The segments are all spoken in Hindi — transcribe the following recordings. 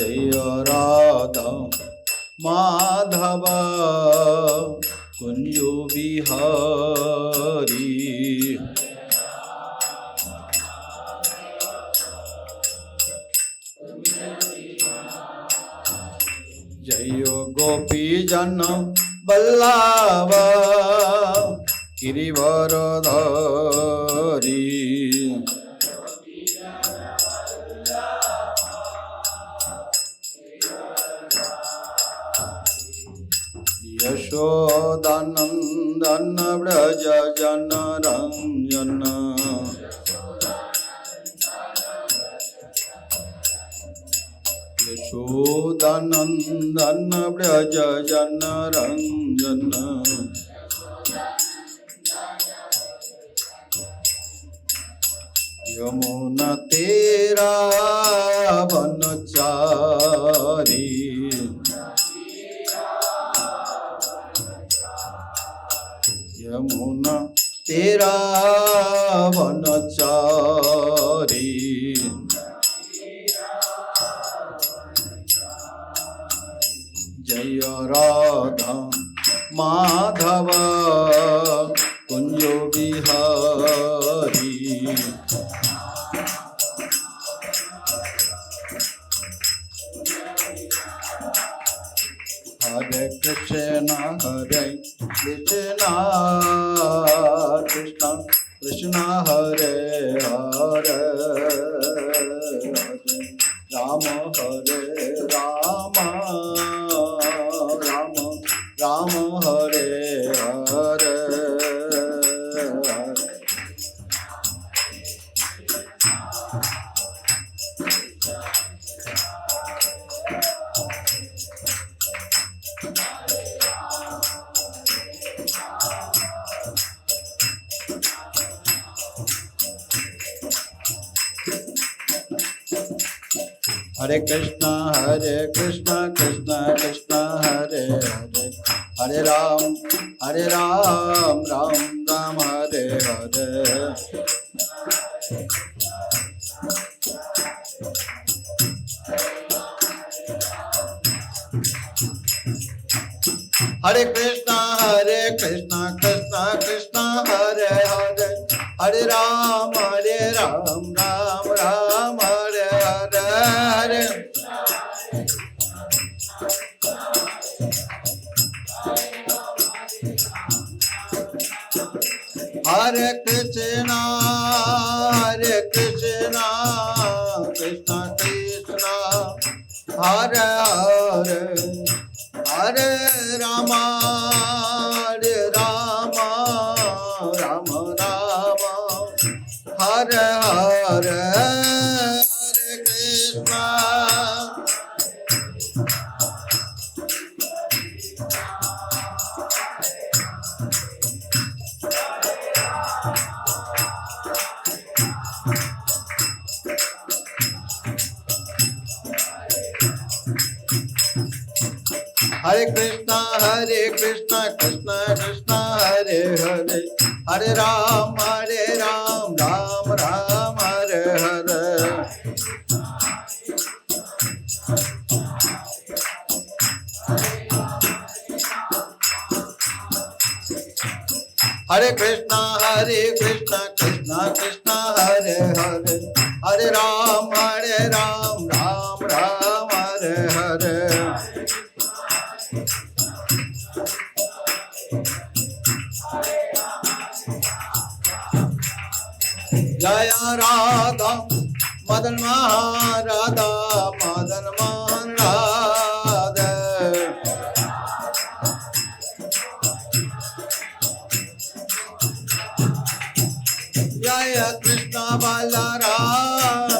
जय राधा माधव कुंज बिहारी। जय गोपी जन बल्लभ गिरिवरधारी। यशोदानंदन व्रज जन रंजन। यशोदानंदन व्रज जन रंजन। यमुना तेरा वनचारी। यमुना तेरा वनचारी। जय राधा माधव कुंज बिहारी। हरे कृष्ण कृष्ण कृष्ण हरे हरे, राम हरे राम राम राम हरे हरे। हरे कृष्णा कृष्ण कृष्ण हरे हरे, हरे राम राम राम हरे हरे। हरे कृष्णा कृष्ण कृष्ण हरे हरे, हरे राम राम राम हरे हरे। हरे कृष्णा कृष्ण कृष्ण हरे हरे, हरे राम राम राम राम हरे हरे। हरे कृष्णा हरे कृष्णा कृष्ण कृष्ण हरे हरे, हरे राम राम राम हरे हरे। हरे कृष्णा कृष्ण कृष्ण हरे हरे, हरे राम राम राम हरे हरे। जय राधा मदन मोहन राधा मदन मोहन राधा। जय कृष्ण बलराम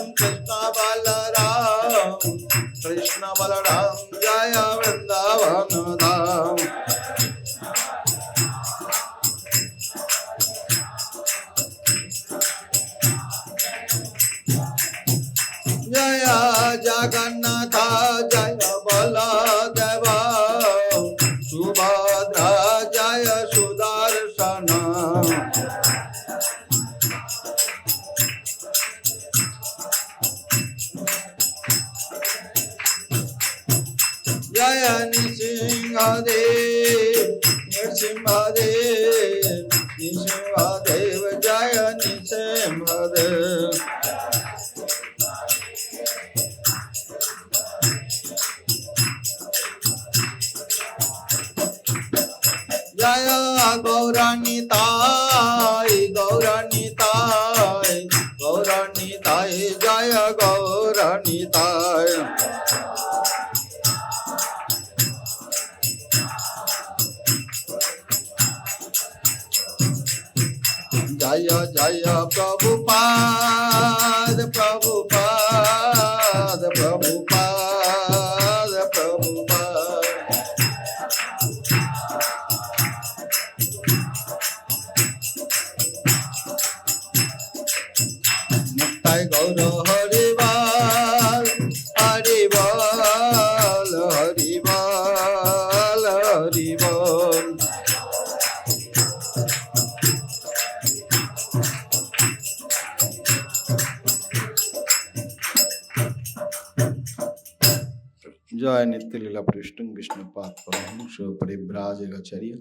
कृष्ण बलराम जय वृंदावन धाम। जय जगन्नाथ जय बलदेव, सुभद्रा जय सुदर्शन। जय नृसिंहदेव नृसिंहदेव नृसिंहदेव जय नृसिंहदेव जय गौरानिताय गौरानिताय गौरानिताय जय गौरानिताय जय जय प्रभुपाद प्रभुपाद प्रभुपाद प्रभुपाद मुक्ताय गौर हरिवाल हरिवाल हरिवाल हरिवाल जय नित्य लीला पृष्ठं विष्णुपाद परमहंस परिव्राजकाचार्य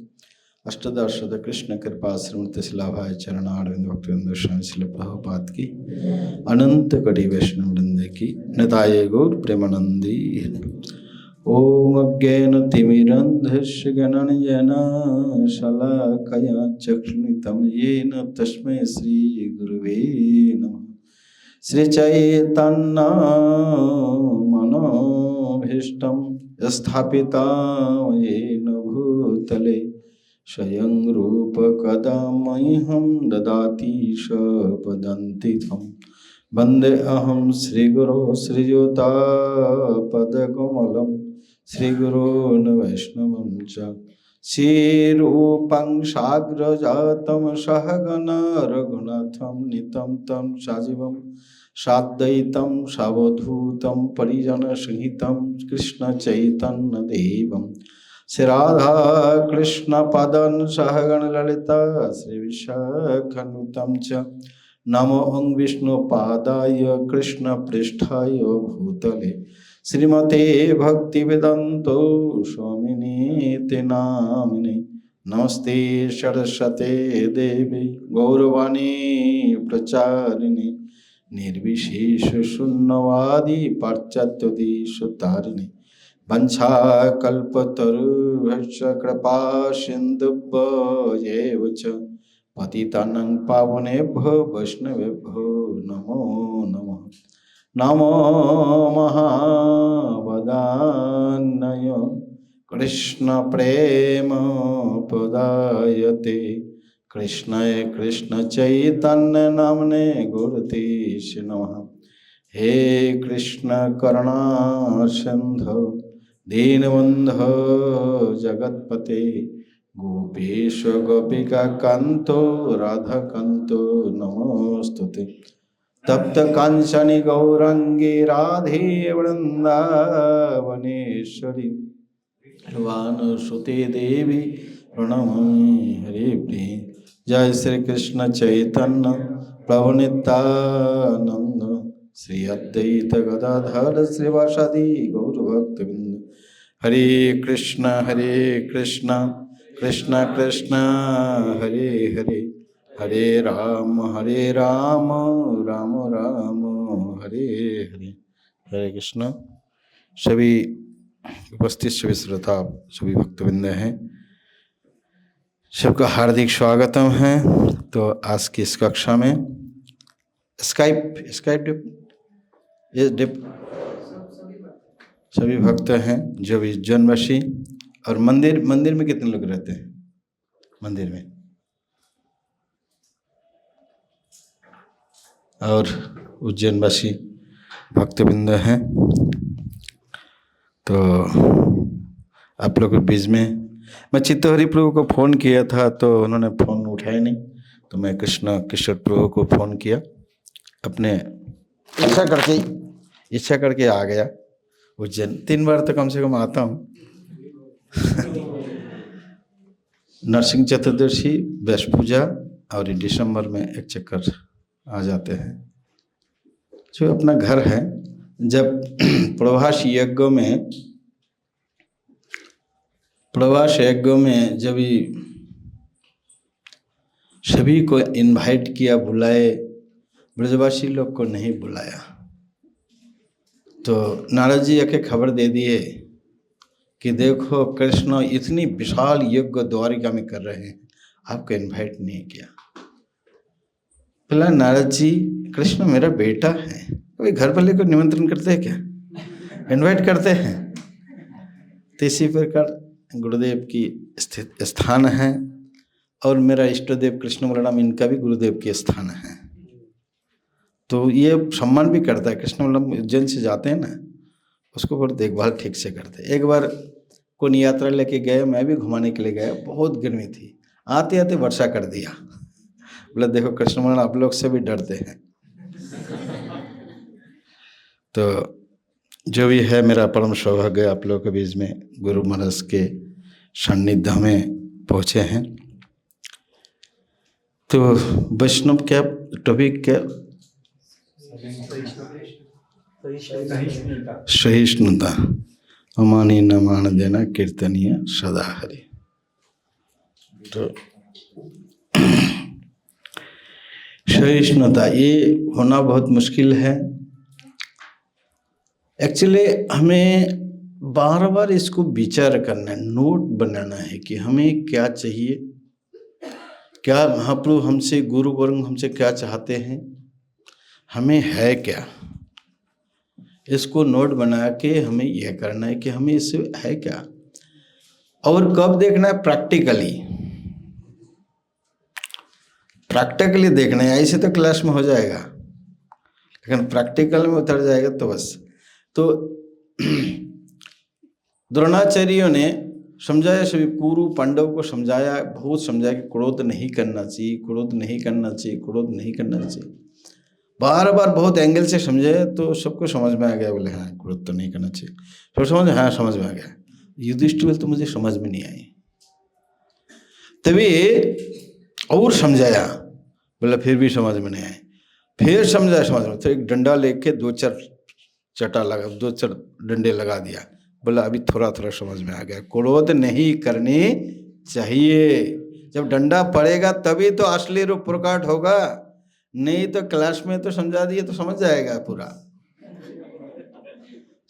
अष्टदर्शद कृष्ण कृपा श्रीमती शिलाभाई चरणारविंद भक्तवृंद स्वामी शिल प्रभुपाद की अनंत कटी वैष्णव वृंद की निताय गौर प्रेमानंदी ओम अज्ञान तिमिरंधस्य गणनजना शलाकया चक्षुरुन्मिलितं येन तस्मै श्री गुरुवे नमः श्री चैतन्य मनोभीष्टं स्थापितं येन भूतले स्वयं रूप कदा मह्यं ददाति स्वपदान्तिकं वन्दे अहं श्रीगुरो श्रीयुतापदकमलं श्रीगुरून् वैष्णवं च श्रीरूपं साग्रजातं सहगण रघुनाथं नितं तं सजीवं साद्वैतं सावधूतं परिजनसहितं कृष्णचैतन्यदेवं श्री राधा कृष्ण पदं सहगण ललिता श्री विशाखान्वितं च नमो विष्णुपादाय कृष्ण पृष्ठाय भूतले श्रीमते भक्तिवेदान्तो स्वामिनीति नामिने नमस्ते सरस्वते देवी गौरवाणी प्रचारिणे निर्विशेष शून्यवादी पाश्चात्यदेशतारिणे वंशाकल्पतरुभ्यश्च कृपा सिन्धुभ्येव च पतितानां पावनेभ्यो वैष्णवेभ्यो नमो नमः नमो महावदान्यय कृष्ण प्रेम प्रदायते कृष्णाय कृष्ण चैतन्य नामने गुरुते नमः हे कृष्ण करुणा सिंधु दीनबन्धो जगत्पते गोपेश गोपिका कांतो राधा कांतो नमोस्तुते तप्त कांचनी गौरांगी राधे वृंदावनेश्वरी वानुसुते देवी प्रणमामि हरे प्रिय जय श्री कृष्ण चैतन्य प्रभु नित्यानंद श्री अद्वैत गदाधर श्रीवासादि गौरभक्तवृंद हरे कृष्ण कृष्ण कृष्ण हरे हरे हरे राम राम राम हरे हरे हरे कृष्ण। सभी उपस्थित सभी श्रोता सभी भक्तवृंद हैं, सबका हार्दिक स्वागतम है। तो आज की इस कक्षा में स्काइप डिप सभी भक्त हैं जो भी उज्जैनवासी और मंदिर में कितने लोग रहते हैं? मंदिर में और उज्जैनवासी भक्तवृंद हैं। तो आप लोग के बीच में मैं चित्तहरि प्रभु को फ़ोन किया था तो उन्होंने फ़ोन उठाया नहीं, तो मैं कृष्ण किशोर प्रभु को फ़ोन किया, अपने इच्छा करके आ गया उज्जैन। 3 बार तो कम से कम आता हूँ। नरसिंह चतुर्दशी, व्यास पूजा और दिसंबर में एक चक्कर आ जाते हैं। जो अपना घर है, जब प्रभास यज्ञ में प्रवास यज्ञों में जब सभी को इनवाइट किया, बुलाए, ब्रजवासी लोग को नहीं बुलाया, तो नारद जी आके खबर दे दिए कि देखो कृष्ण इतनी विशाल यज्ञ द्वारिका में कर रहे हैं, आपको इनवाइट नहीं किया। बोला नारद जी, कृष्ण मेरा बेटा है, अभी घर वाले को निमंत्रण करते हैं क्या, इनवाइट करते हैं? तो इसी प्रकार गुरुदेव की स्थित स्थान है, और मेरा इष्ट देव कृष्ण बलराम, इनका भी गुरुदेव के स्थान है, तो ये सम्मान भी करता है। कृष्ण बलराम उज्जैन से जाते हैं ना, उसको बहुत देखभाल ठीक से करते हैं। एक बार कौन यात्रा लेके गए, मैं भी घुमाने के लिए गया, बहुत गर्मी थी, आते आते वर्षा कर दिया। बोला देखो कृष्ण बलराम आप लोग से भी डरते हैं। तो जो भी है, मेरा परम सौभाग्य आप लोगों के बीच में गुरु महाराज के सान्निध्य में पहुँचे हैं। तो वैष्णव क्या टॉपिक, क्या सहिष्णुता, अमानी न मान देना, कीर्तनीय सदा हरि। तो सहिष्णुता ये होना बहुत मुश्किल है। एक्चुअली हमें बार बार इसको विचार करना है, नोट बनाना है कि हमें क्या चाहिए, क्या महाप्रभु हमसे, गुरु वर्ग हमसे क्या चाहते हैं, हमें है क्या। इसको नोट बना के हमें यह करना है कि हमें इससे है क्या, और कब देखना है, प्रैक्टिकली। प्रैक्टिकली देखना है, ऐसे तो क्लास में हो जाएगा, लेकिन प्रैक्टिकल में उतर जाएगा तो बस। तो द्रोणाचार्यों ने समझाया, सभी कुरु पांडव को समझाया, बहुत समझाया कि क्रोध नहीं करना चाहिए, क्रोध नहीं करना चाहिए, क्रोध नहीं करना चाहिए। बार बार बहुत एंगल से समझे तो सबको समझ में आ गया, बोले हाँ क्रोध तो नहीं करना चाहिए। फिर समझ, हाँ समझ में आ गया। युधिष्ठिर तो मुझे समझ में नहीं आई, तभी और समझाया, बोला फिर भी समझ में नहीं आई। फिर समझाया, समझ में, तो एक डंडा लेके दो चार डंडे लगा दिया, बोला अभी थोड़ा थोड़ा समझ में आ गया, क्रोध नहीं करनी चाहिए। जब डंडा पड़ेगा तभी तो असली रूप प्रकट होगा, नहीं तो क्लास में तो समझा दिए तो समझ जाएगा, पूरा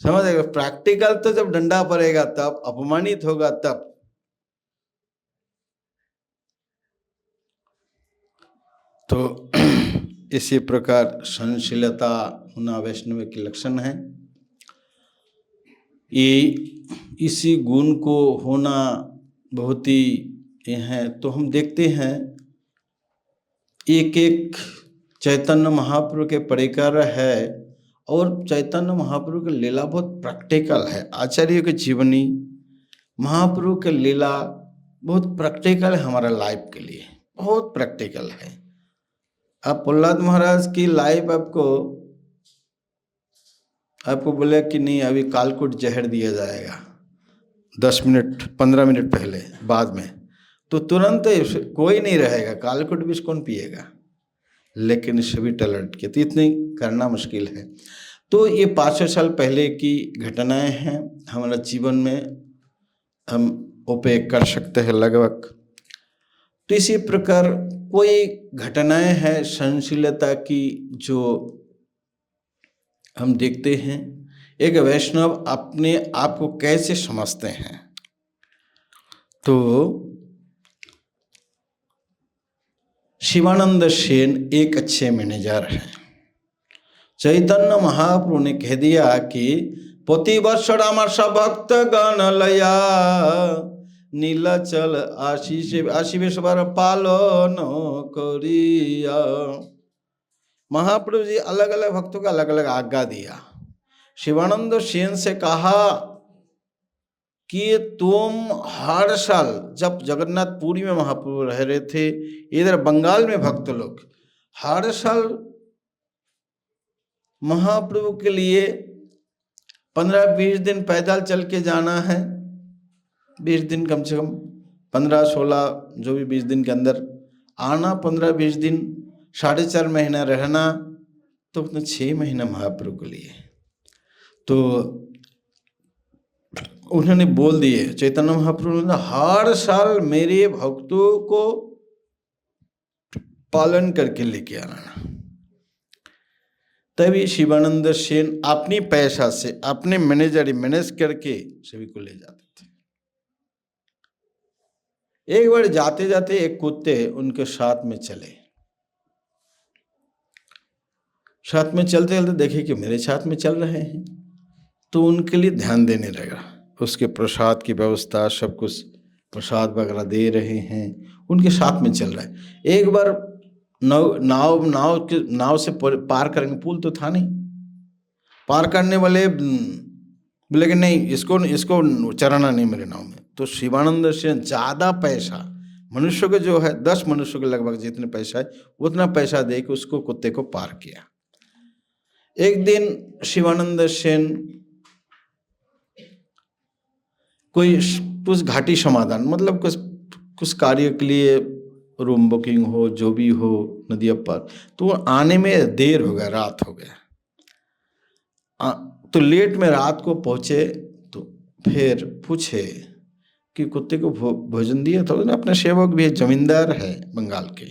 समझ जाएगा। प्रैक्टिकल तो जब डंडा पड़ेगा तब, अपमानित होगा तब। तो इसी प्रकार सहनशीलता होना वैष्णव के लक्षण है। ये इसी गुण को होना बहुत ही ये है। तो हम देखते हैं एक एक चैतन्य महाप्रभु के परिकर है, और चैतन्य महाप्रभु की लीला बहुत प्रैक्टिकल है। आचार्य की जीवनी, महाप्रभु की लीला बहुत प्रैक्टिकल है, हमारा लाइफ के लिए बहुत प्रैक्टिकल है। अब प्रहलाद महाराज की लाइफ आपको बोले कि नहीं अभी कालकूट जहर दिया जाएगा 10 मिनट 15 मिनट पहले, बाद में तो तुरंत कोई नहीं रहेगा, कालकूट विष कौन पिएगा, लेकिन सभी टलट के, तो इतनी करना मुश्किल है। तो ये 500 साल पहले की घटनाएं हैं, हमारा जीवन में हम उपयोग कर सकते हैं लगभग। तो इसी प्रकार कोई घटनाएं हैं सहनशीलता की जो हम देखते हैं। एक वैष्णव अपने आप को कैसे समझते हैं, तो शिवानंद सेन एक अच्छे मैनेजर हैं। चैतन्य महाप्रभु ने कह दिया कि प्रतिवर्ष আমার भक्त गण लया नीलाचल आशीष बार पालन करिया। महाप्रभु जी अलग अलग भक्तों का अलग अलग आज्ञा दिया। शिवानंद सेन से कहा कि तुम हर साल, जब जगन्नाथपुरी में महाप्रभु रह रहे थे, इधर बंगाल में भक्त लोग हर साल महाप्रभु के लिए 15-20 दिन पैदल चल के जाना है। 20 दिन कम से कम, 15-16 जो भी 20 दिन के अंदर आना, 15-20 दिन, 4.5 महीना रहना, तो उतना 6 महीना महाप्रभु के लिए। तो उन्होंने बोल दिए, चैतन्य महाप्रभु ने हर साल मेरे भक्तों को पालन करके लेके आना। तभी शिवानंद सेन अपनी पैसा से अपने मैनेज करके सभी को ले जाते थे। एक बार जाते जाते एक कुत्ते उनके साथ में चले, साथ में चलते चलते देखे कि मेरे साथ में चल रहे हैं, तो उनके लिए ध्यान देने लगा। उसके प्रसाद की व्यवस्था, सब कुछ प्रसाद वगैरह दे रहे हैं, उनके साथ में चल रहा है। एक बार नाव से पार करेंगे, पुल तो था नहीं, पार करने वाले बोले कि नहीं, इसको चराना नहीं मेरे नाव में। तो शिवानंद से ज़्यादा पैसा, मनुष्य के जो है 10 मनुष्य के लगभग जितने पैसा है उतना पैसा दे के उसको कुत्ते को पार किया। एक दिन शिवानंद सेन कोई कुछ घाटी समाधान, मतलब कुछ कार्य के लिए रूम बुकिंग हो, जो भी हो, नदिया पर, तो आने में देर हो गया, रात हो गया। तो लेट में रात को पहुंचे, तो फिर पूछे कि कुत्ते को भोजन दिया था ना? अपने सेवक भी जमींदार है बंगाल के,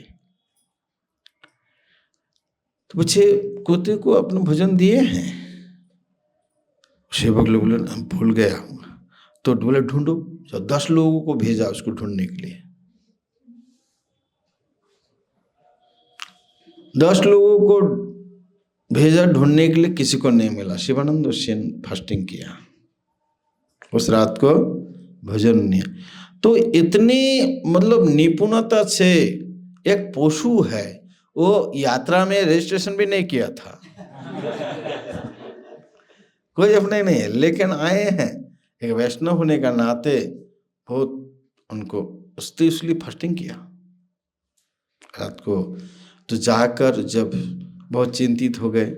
तो पूछे कुत्ते को अपने भोजन दिए हैं? सेवक लोग बोले भूल गया। तो बोले ढूंढो, तो 10 लोगों को भेजा उसको ढूंढने के लिए। 10 लोगों को भेजा ढूंढने के लिए, किसी को नहीं मिला। शिवानंद सेन फास्टिंग किया, उस रात को भोजन नहीं। तो इतनी मतलब निपुणता से, एक पशु है, वो यात्रा में रजिस्ट्रेशन भी नहीं किया था कोई अपने नहीं है, लेकिन आए हैं एक वैष्णव होने का नाते, बहुत उनको इसलिए फास्टिंग किया रात को। तो जाकर जब बहुत चिंतित हो गए,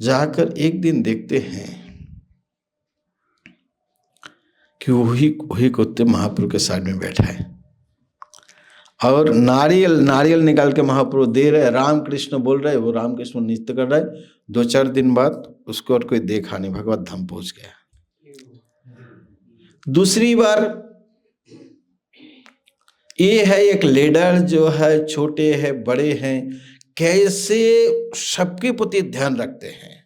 जाकर एक दिन देखते हैं कि वही कुत्ते महाप्रभु के साइड में बैठा है, और नारियल निकाल के महाप्रभु दे रहे, रामकृष्ण बोल रहे, वो रामकृष्ण नृत्य कर रहे। 2-4 दिन बाद उसको और कोई देखा नहीं, भगवत धाम पहुंच गया। दूसरी बार ये है एक लीडर जो है, छोटे हैं बड़े हैं, कैसे सबके प्रति ध्यान रखते हैं।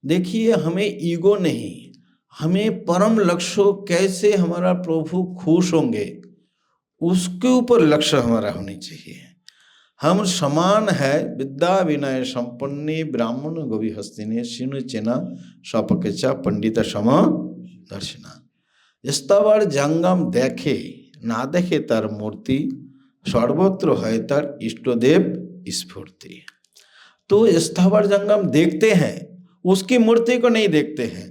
देखिए, हमें ईगो नहीं, हमें परम लक्ष्य, कैसे हमारा प्रभु खुश होंगे उसके ऊपर लक्ष्य हमारा होनी चाहिए। हम समान है, विद्या विनय संपन्नी ब्राह्मण गोवी हस्तिनी शिनु चेना सपकेचा पंडित सम दर्शना। स्तवर जंगम देखे ना देखे तार मूर्ति, सर्वत्र है तार इष्टदेव स्फूर्ति। तो स्थावर जंगम देखते हैं, उसकी मूर्ति को नहीं देखते हैं,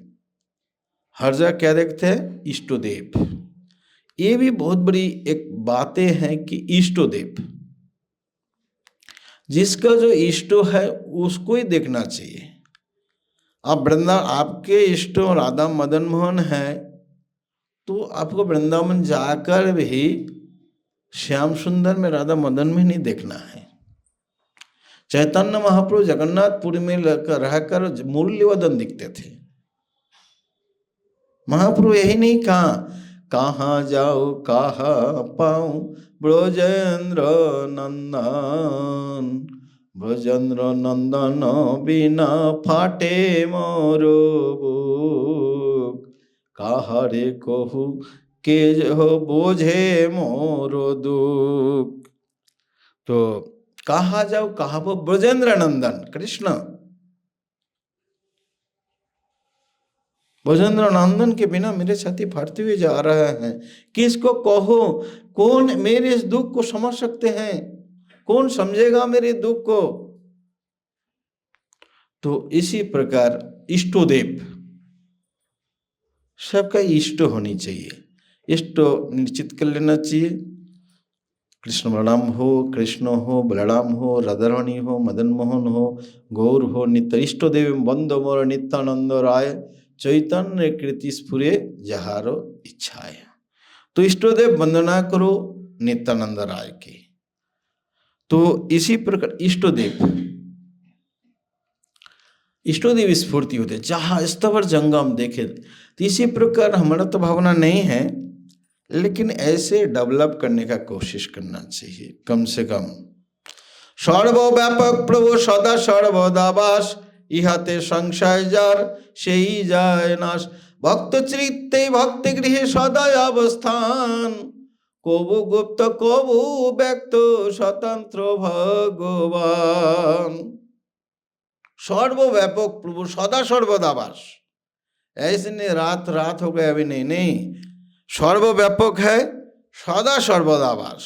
हर जगह क्या देखते हैं? इष्टदेव। ये भी बहुत बड़ी एक बातें हैं कि इष्टदेव, जिसका जो इष्ट है उसको ही देखना चाहिए। आप वृंदावन, आपके इष्ट राधा मदन मोहन है, तो आपको वृंदावन जाकर भी श्याम सुंदर में राधा मदन में नहीं देखना है। चैतन्य महाप्रभु जगन्नाथपुरी में रहकर मुरलीवदन दिखते थे। महाप्रभु यही नहीं कहा, कहाँ जाओ कहाँ पाऊं ब्रजेंद्र नंदन, ब्रजेंद्र नंदन बिना फाटे मोरो बुक, काहरे कहू के जो बोझे मोरो दुख। तो कहाँ जाओ कहाँ वो ब्रजेंद्र नंदन कृष्ण, ब्रजेंद्र नंदन के बिना मेरे छाती फाड़ते हुए जा रहे हैं। किसको कहो, कौन मेरे इस दुख को समझ सकते हैं, कौन समझेगा मेरे दुख को। तो इसी प्रकार इष्टदेव, सबका इष्ट होनी चाहिए, इष्ट निश्चित कर लेना चाहिए। कृष्ण बलराम हो, कृष्ण हो, बलराम हो, राधारानी हो, मदन मोहन हो, गौर हो, नित्य इष्ट देव बंद मोर नित्यानंद राय, चैतन्य कृति स्फुरे जहारो इच्छाए। तो इष्टदेव वंदना करो नित्यानंद राय की। तो इसी प्रकार इष्टदेव, इष्टोदेव स्फूर्ति होते, जहाँ स्थावर जंगम देखे। तो इसी प्रकार हमारा तो भावना नहीं है, लेकिन ऐसे डेवलप करने का कोशिश करना चाहिए कम से कम। सर्वव्यापक प्रभु सदा सर्वदावास, इहाते संशय जार से ही जाए नाश। भक्त चित्ते भक्ति गृह सदा अवस्थान, कबु गुप्त कबु व्यक्त स्वतंत्र भगवान। सर्वव्यापक प्रभु सदा सर्वदावास, ऐसे नहीं रात रात हो गए अभी, नहीं नहीं, सर्वव्यापक है, सदा सर्वदावास।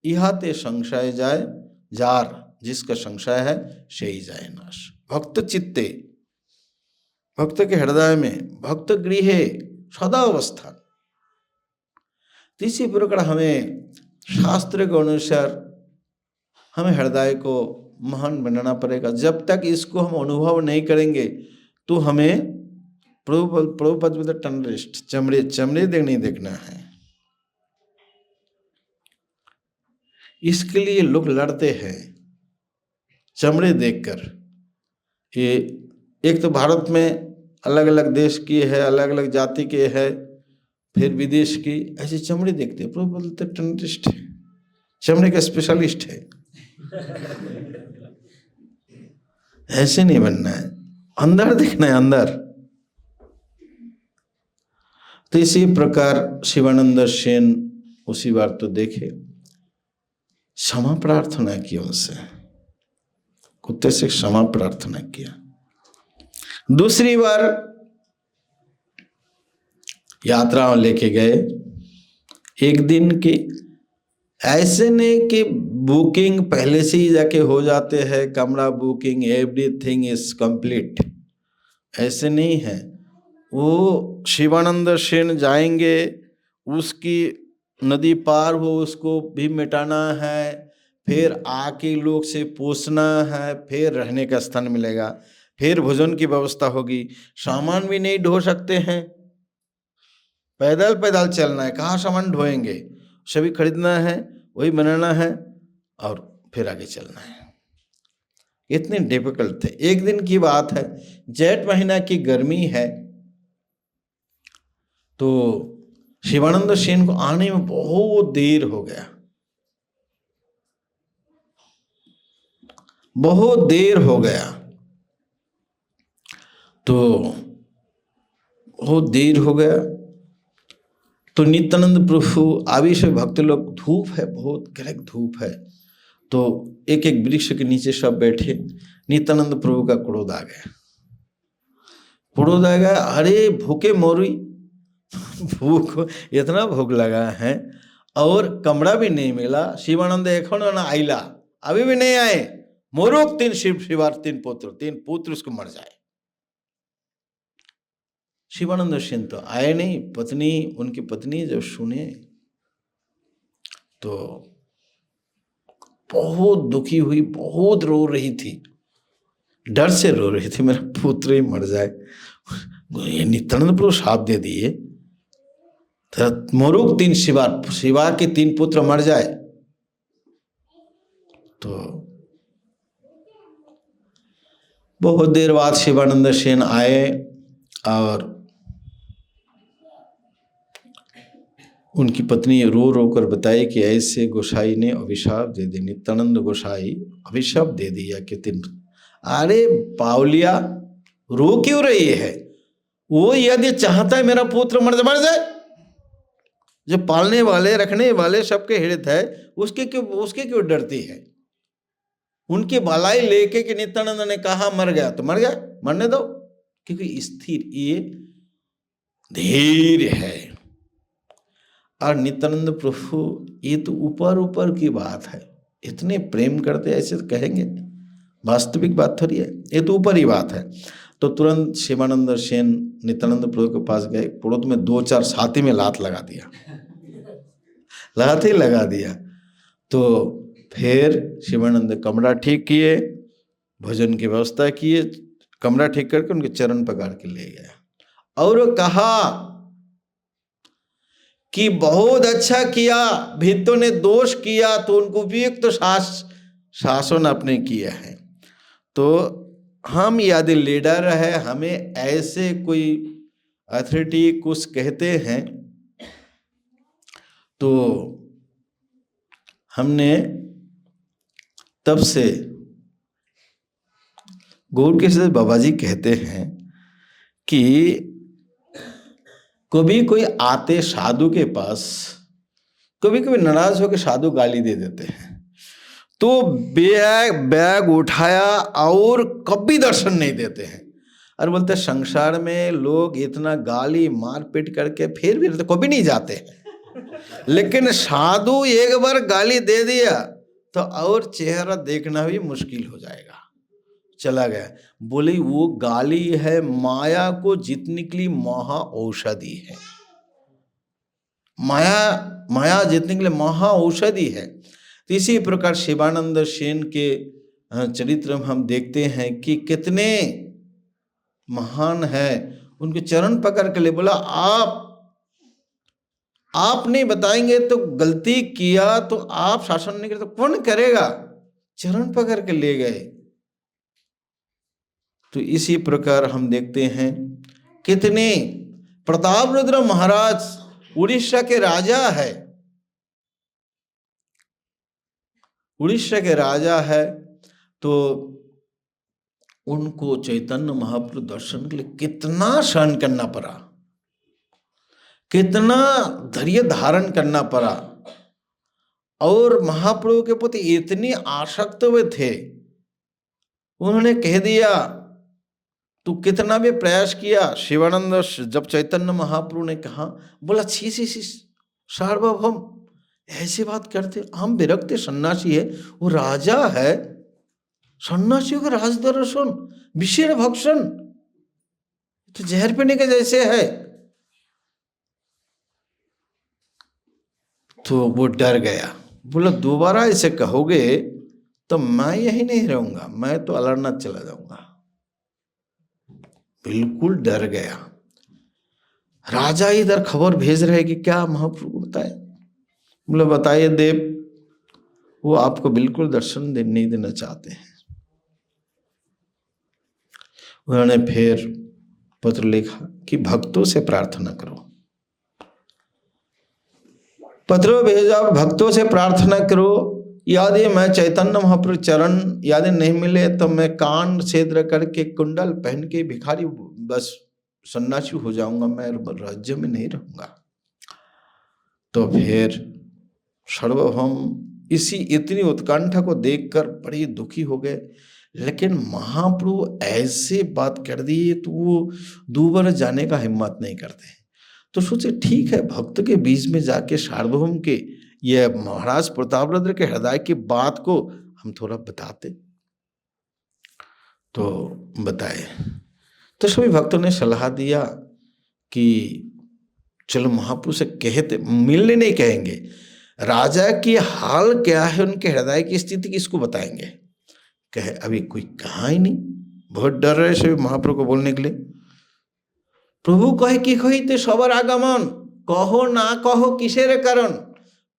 इहाते संशय जाए जार, जिसका संशय है से ही जाए नाश। भक्त चित्ते, भक्त के हृदय में, भक्त गृह सदा अवस्थान। इसी प्रकार हमें शास्त्र के अनुसार हमें हृदय को महान बनाना पड़ेगा। जब तक इसको हम अनुभव नहीं करेंगे तो हमें प्रभुपद में टनलिस्ट चमड़े चमड़े नहीं देखना है। इसके लिए लोग लड़ते हैं चमड़े देखकर। ये एक तो भारत में अलग अलग देश की है, अलग अलग जाति के है, फिर विदेश की, ऐसे चमड़े देखते हैं। प्रभु बोलते टनलिस्ट है, चमड़े का स्पेशलिस्ट है। ऐसे नहीं बनना है, अंदर देखना है, अंदर। तो इसी प्रकार शिवानंद सेन उसी बार तो देखे, क्षमा प्रार्थना की उनसे, कुत्ते से क्षमा प्रार्थना किया। दूसरी बार यात्रा लेके गए, एक दिन की, ऐसे नहीं कि बुकिंग पहले से ही जाके हो जाते हैं, कमरा बुकिंग, एवरीथिंग इज कंप्लीट, ऐसे नहीं है। वो शिवानंद सेन जाएंगे, उसकी नदी पार हो उसको भी मिटाना है, फिर आके लोग से पूछना है, फिर रहने का स्थान मिलेगा, फिर भोजन की व्यवस्था होगी, सामान भी नहीं ढो सकते हैं, पैदल पैदल चलना है, कहाँ सामान ढोएंगे, सभी खरीदना है, वही बनाना है और फिर आगे चलना है। इतने डिफिकल्ट थे। एक दिन की बात है, जेठ महीना की गर्मी है, तो शिवानंद सेन को आने में बहुत देर हो गया, बहुत देर हो गया। तो बहुत देर हो गया तो नित्यानंद प्रभु आवेश भक्त लोग, धूप है, बहुत कड़क धूप है, तो एक एक वृक्ष के नीचे सब बैठे। नित्यानंद प्रभु का क्रोध आ गया, क्रोध आ गया, अरे भूखे मोरी, भूख, इतना भूख लगा है और कमरा भी नहीं मिला। शिवानंद एखोन ना आइला, अभी भी नहीं आए, मोरुक तीन शिवार तीन पुत्र उसको मर जाए। शिवानंद सेन तो आए नहीं। पत्नी, उनकी पत्नी जब सुने तो बहुत दुखी हुई, बहुत रो रही थी, डर से रो रही थी, मेरा पुत्र ही मर जाए। ये नित्यानंद प्रभु शाप दे दिए, मोरुक तीन शिवार के 3 पुत्र मर जाए। तो बहुत देर बाद शिवानंद सेन आए और उनकी पत्नी रो रो कर बताई कि ऐसे गोसाई ने अभिशाप दे दिया, नित्यानंद गोसाई अभिशाप दे दिया कि 3। अरे बावलिया, रो क्यों रही है? वो यदि चाहता है मेरा पुत्र मर जाए, जो पालने वाले रखने वाले सबके हृदय है, उसके क्यों डरती है? उनकी भलाई लेके कि नित्यानंद ने कहा मर गया तो मर गया, मरने दो, क्योंकि स्थिर ये धीर है। और नित्यानंद प्रभु ये तो ऊपर ऊपर की बात है, इतने प्रेम करते ऐसे तो कहेंगे, वास्तविक बात थोड़ी है, ये तो ऊपर ही बात है। तो तुरंत शिवानंद सेन नित्यानंद प्रभु के पास गए, पुरोहित में 2-4 छाती में लात लगा दिया, लात ही लगा दिया। तो फिर शिवानंद कमरा ठीक किए, भोजन की व्यवस्था किए, कमरा ठीक करके उनके चरण पकड़ के ले गया और कहा कि बहुत अच्छा किया, भित्तों ने दोष किया तो उनको उपयुक्त तो शासन आपने किया है, तो हम यदि लीडर है, हमें ऐसे कोई अथॉरिटी कुछ कहते हैं तो हमने तब से गौर के साथ बाबा जी कहते हैं कि कभी कोई आते साधु के पास, कभी कभी नाराज होकर साधु गाली दे देते हैं, तो बैग उठाया और कभी दर्शन नहीं देते हैं। और बोलते संसार में लोग इतना गाली मारपीट करके फिर भी तो कभी नहीं जाते हैं, लेकिन साधु एक बार गाली दे दिया तो और चेहरा देखना भी मुश्किल हो जाएगा, चला गया। बोले वो गाली है माया को जीतने के लिए महा औषधि है, माया जीतने के लिए महा औषधि है। तो इसी प्रकार शिवानंद सेन के चरित्र में हम देखते हैं कि कितने महान है। उनके चरण पकड़ के ले बोला आप नहीं बताएंगे तो गलती किया तो आप शासन नहीं करे तो कौन करेगा, चरण पकड़ के ले गए। तो इसी प्रकार हम देखते हैं कितने प्रतापरुद्र महाराज उड़ीसा के राजा है, उड़ीसा के राजा है, तो उनको चैतन्य महाप्रभु दर्शन के लिए कितना सहन करना पड़ा, कितना धैर्य धारण करना पड़ा। और महाप्रभु के प्रति इतनी आसक्त वे थे, उन्होंने कह दिया तू कितना भी प्रयास किया। शिवानंद जब चैतन्य महाप्रभु ने कहा, बोला छी सार्वभौम ऐसी बात करते, हम विरक्त सन्यासी है, वो राजा है, सन्यासियों का राज दर्शन विषय भक्षण तो जहर पीने के जैसे है। तो वो डर गया, बोला दोबारा ऐसे कहोगे तो मैं यही नहीं रहूंगा, मैं तो अलारनाथ चला जाऊंगा। बिल्कुल डर गया। राजा इधर खबर भेज रहे कि क्या महाप्रभु बताए, बोले बताइए देव, वो आपको बिल्कुल दर्शन नहीं देना चाहते हैं। उन्होंने फिर पत्र लिखा कि भक्तों से प्रार्थना करो, पत्र भेजा भक्तों से प्रार्थना करो, यदि मैं चैतन्य महाप्रभु चरण यदि नहीं मिले तो मैं कान छेद्र करके कुंडल पहन के भिखारी बस सन्यासी हो जाऊंगा, मैं राज्य में नहीं रहूंगा। तो फिर सार्वभौम इसी इतनी उत्कंठा को देखकर बड़े दुखी हो गए। लेकिन महाप्रभु ऐसे बात कर दी तो वो दूबर जाने का हिम्मत नहीं करते। तो सोचे ठीक है, भक्त के बीच में जाके सार्वभौम के ये महाराज प्रतापरुद्र के हृदय की बात को हम थोड़ा बताते। तो बताए तो सभी भक्तों ने सलाह दिया कि चलो महाप्रभु से कहते, मिलने नहीं कहेंगे, राजा की हाल क्या है, उनके हृदय की स्थिति किसको बताएंगे। कहे अभी कोई कहा ही नहीं, बहुत डर रहे सभी महाप्रभु को बोलने के लिए। प्रभु कहे कि कहिते सबर आगमन, कहो ना कहो किसेर कारण,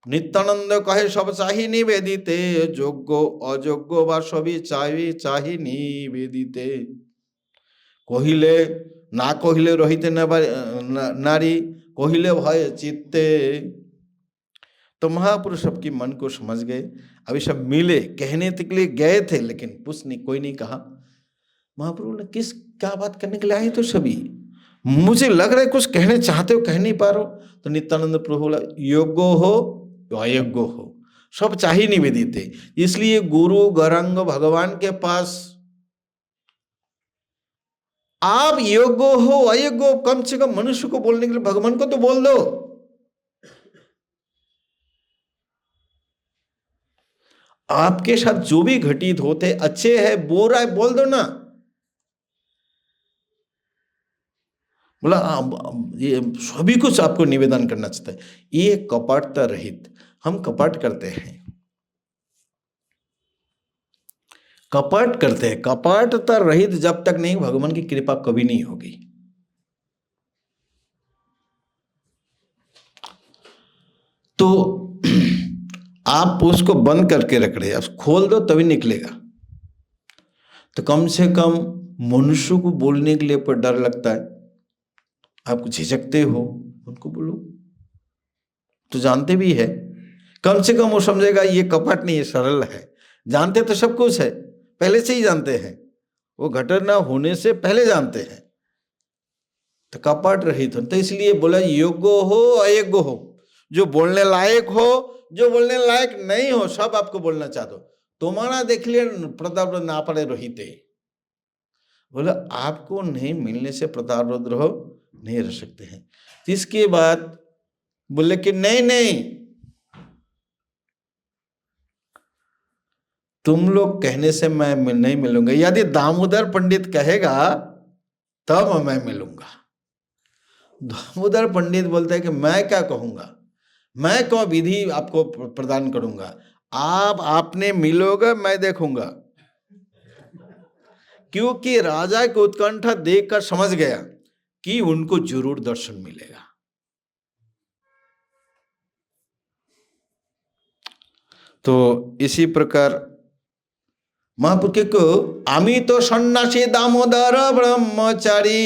नित्यानंद कहे सब चाही निवेदिते, যোগ্য অযোগ্য বা সবই চাহি নিবেদিতে, কহিলে না কহিলে রহিতে নারী, কহিले भय चित्ते। तो महापुरुष सबकी मन को समझ गए। अभी सब मिले, कहने तक लिए गए थे लेकिन कुछ नहीं, कोई नहीं कहा। महाप्रभु ने किस क्या बात करने के लिए आए, तो सभी मुझे लग रहा है कुछ कहने चाहते हो, कह नहीं पा रहे हो। तो नित्यानंद प्रभु बोला योग्य हो अयोग्य हो सब चाही निवेदिते, इसलिए गुरु गौरांग भगवान के पास आप योग्य हो अयोग्य हो, कम से कम मनुष्य को बोलने के लिए भगवान को तो बोल दो। आपके साथ जो भी घटित होते, अच्छे है बुरा है, बोल दो ना। बोला ये सभी कुछ आपको निवेदन करना चाहता है, ये कपटता रहित। हम कपट करते हैं, कपट करते हैं, कपटता रहित जब तक नहीं, भगवान की कृपा कभी नहीं होगी। तो आप उसको बंद करके रख रहे, अब खोल दो तभी निकलेगा। तो कम से कम मनुष्य को बोलने के लिए पर डर लगता है, आप झिझकते हो, उनको बोलो। तो जानते भी है, कम से कम वो समझेगा ये कपट नहीं है, सरल है। जानते तो सब कुछ है, पहले से ही जानते हैं, वो घटना होने से पहले जानते हैं, तो कपट रहित हो। तो इसलिए बोला योग्य हो अयोग्य हो, जो बोलने लायक हो, जो बोलने लायक नहीं हो, सब आपको बोलना चाहते हो। तुम्हारा देख लिया प्रताप ना पड़े रोहिते, बोला आपको नहीं मिलने से प्रताप रुद्र हो नहीं रह सकते हैं। इसके बाद बोले कि नहीं नहीं, तुम लोग कहने से मैं नहीं मिलूंगा, यदि दामोदर पंडित कहेगा तब मैं मिलूंगा। दामोदर पंडित बोलता है कि मैं क्या कहूंगा, मैं कौन विधि आपको प्रदान करूंगा, आपने मिलोगे मैं देखूंगा। क्योंकि राजा की उत्कंठा देखकर समझ गया कि उनको जरूर दर्शन मिलेगा। तो इसी प्रकार महापुरुष को आमी तो सन्यासी दामोदर ब्रह्मचारी,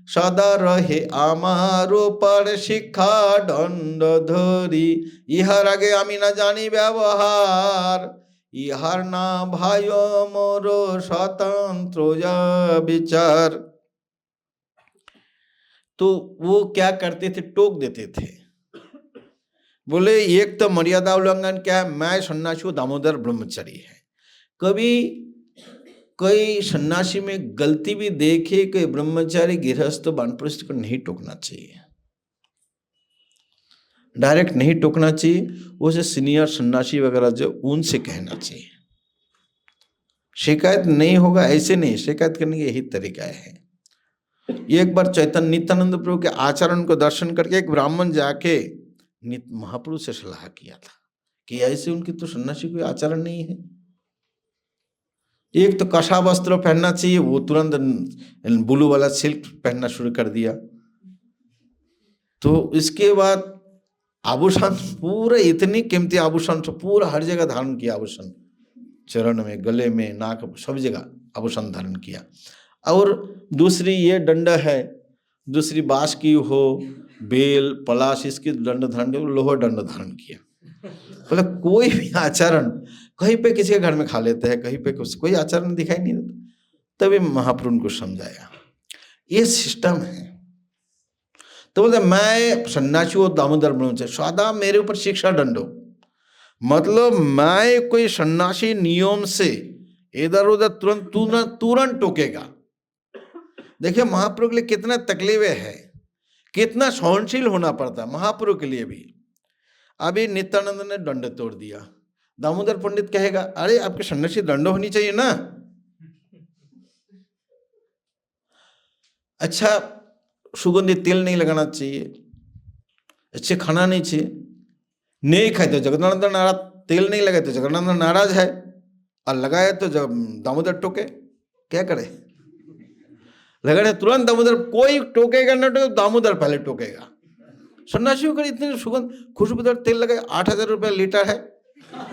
सदा रहे आमारो पर शिक्षा दंड धरी, इहार आगे आमी ना जानी व्यवहार, इहार ना भाइयो मोरो स्वतंत्र विचार। तो वो क्या करते थे, टोक देते थे, बोले एक तो मर्यादा उल्लंघन क्या है, मैं सन्यासी दामोदर ब्रह्मचारी है। कभी कोई सन्यासी में गलती भी देखे, कोई ब्रह्मचारी गृहस्थ वानप्रस्थ को नहीं टोकना चाहिए, डायरेक्ट नहीं टोकना चाहिए, उसे सीनियर सन्यासी वगैरह जो उनसे कहना चाहिए। शिकायत नहीं होगा ऐसे नहीं, शिकायत करने का यही तरीका है। एक बार चैतन्य नित्यानंद प्रभु के आचरण को दर्शन करके एक ब्राह्मण जाके महाप्रभु से सलाह किया था कि ऐसे उनकी तो सन्यासी कोई आचरण नहीं है। एक तो कसा वस्त्र पहनना चाहिए, वो तुरंत ब्लू वाला सिल्क पहनना शुरू कर दिया। तो इसके बाद आभूषण पूरे इतनी कीमती आभूषण पूरा हर जगह धारण किया, आभूषण चरण में, गले में, नाक, सब जगह आभूषण धारण किया। और दूसरी ये दंड है, दूसरी बांस की हो, बेल पलाश, इसकी दंड धारण किया, लोहा दंड धारण किया। बोले कोई भी आचरण कहीं पे किसी के घर में खा लेते हैं, कहीं पे कोई आचरण दिखाई नहीं देता। तभी महाप्रभु उनको समझाया ये सिस्टम है। तो बोलते मैं सन्यासी हो दामोदर ब्रह्मचारी, सदा मेरे ऊपर शिक्षा दंड हो, मतलब मैं कोई सन्यासी नियम से इधर उधर तुरंत टोकेगा। देखिए महाप्रभु के लिए कितना तकलीफें है, कितना सहनशील होना पड़ता है महाप्रभु के लिए भी। अभी नित्यानंद ने दंड तोड़ दिया, दामोदर पंडित कहेगा अरे आपके सन्यासी दंड होनी चाहिए ना। अच्छा सुगंधित तेल नहीं लगाना चाहिए, अच्छे खाना नहीं चाहिए, नहीं खाए तो जगदानंद नाराज, तेल नहीं लगाए तो जगदानंद नाराज है, और लगाए तो दामोदर टोके, क्या करे, लगाए तुरंत दामोदर, कोई टोकेगा ना तो दामोदर पहले टोकेगा। सन्यासियों का इतने सुगंध खुशबूदार तेल लगाए, 8,000 रुपये लीटर है,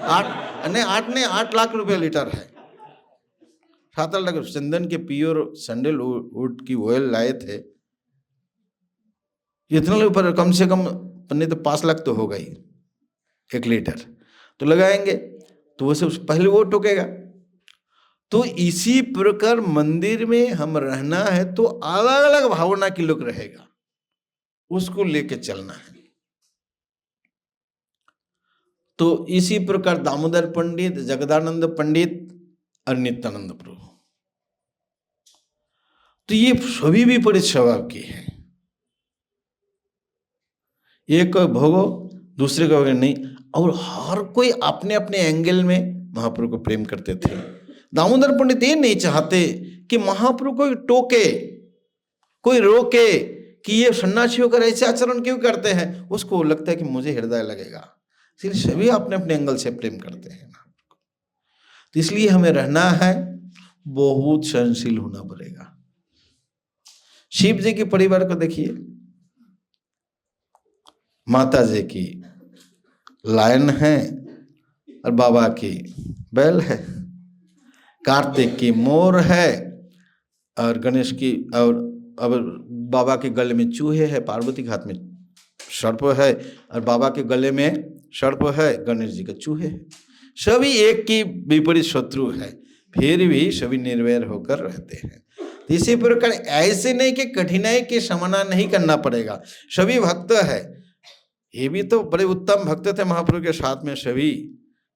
8 लाख रुपये लीटर है। 7 लाख चंदन के प्योर सैंडलवुड की ऑयल लाए थे, इतना ऊपर कम से कम नहीं तो 5 लाख तो होगा ही 1 लीटर, तो लगाएंगे तो वो सब पहले वो टोकेगा। तो इसी प्रकार मंदिर में हम रहना है तो अलग अलग भावना की लोग रहेगा, उसको लेके चलना है। तो इसी प्रकार दामोदर पंडित, जगदानंद पंडित और नित्यानंद प्रभु, तो ये सभी भी बड़े स्वभाव की है। एक भोगो दूसरे का नहीं, और हर कोई अपने अपने एंगल में महाप्रभु को प्रेम करते थे। दामोदर पंडित ये नहीं चाहते कि महाप्रभु कोई टोके, कोई रोके कि ये सन्यासियों का ऐसे आचरण क्यों करते हैं। उसको लगता है कि मुझे हृदय लगेगा, इसलिए सभी अपने अपने एंगल से प्रेम करते हैं। तो इसलिए हमें रहना है, बहुत सहनशील होना पड़ेगा। शिव जी के परिवार को देखिए, माता जी की लायन है और बाबा की बैल है, कार्तिक की मोर है और गणेश की, और अब बाबा के गले में चूहे है, पार्वती के हाथ में सर्प है, और बाबा के गले में सर्प है, गणेश जी का चूहे है। सभी एक की विपरीत शत्रु है, फिर भी सभी निर्वैर होकर रहते हैं। इसी प्रकार ऐसे नहीं कि कठिनाई के सामना नहीं करना पड़ेगा, सभी भक्त है, ये भी तो बड़े उत्तम भक्त थे महाप्रभु के साथ में सभी,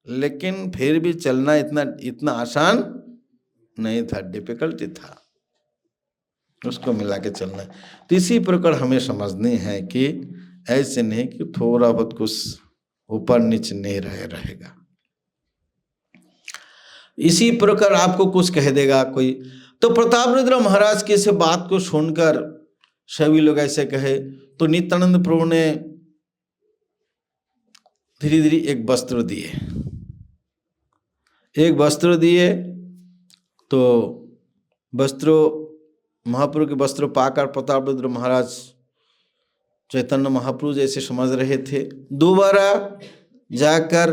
लेकिन फिर भी चलना इतना इतना आसान नहीं था, डिफिकल्टी था, उसको मिला के चलना। तो इसी प्रकार हमें समझनी है कि ऐसे नहीं कि थोड़ा बहुत कुछ ऊपर नीचे नहीं रहेगा। इसी प्रकार आपको कुछ कह देगा कोई, तो प्रतापरुद्र महाराज की इस बात को सुनकर सभी लोग ऐसे कहे, तो नित्यानंद प्रभु ने धीरे धीरे एक वस्त्र दिए, तो वस्त्रों, महाप्रभु के वस्त्र पाकर प्रतापरुद्र महाराज चैतन्य महाप्रभु जैसे समझ रहे थे, दोबारा जाकर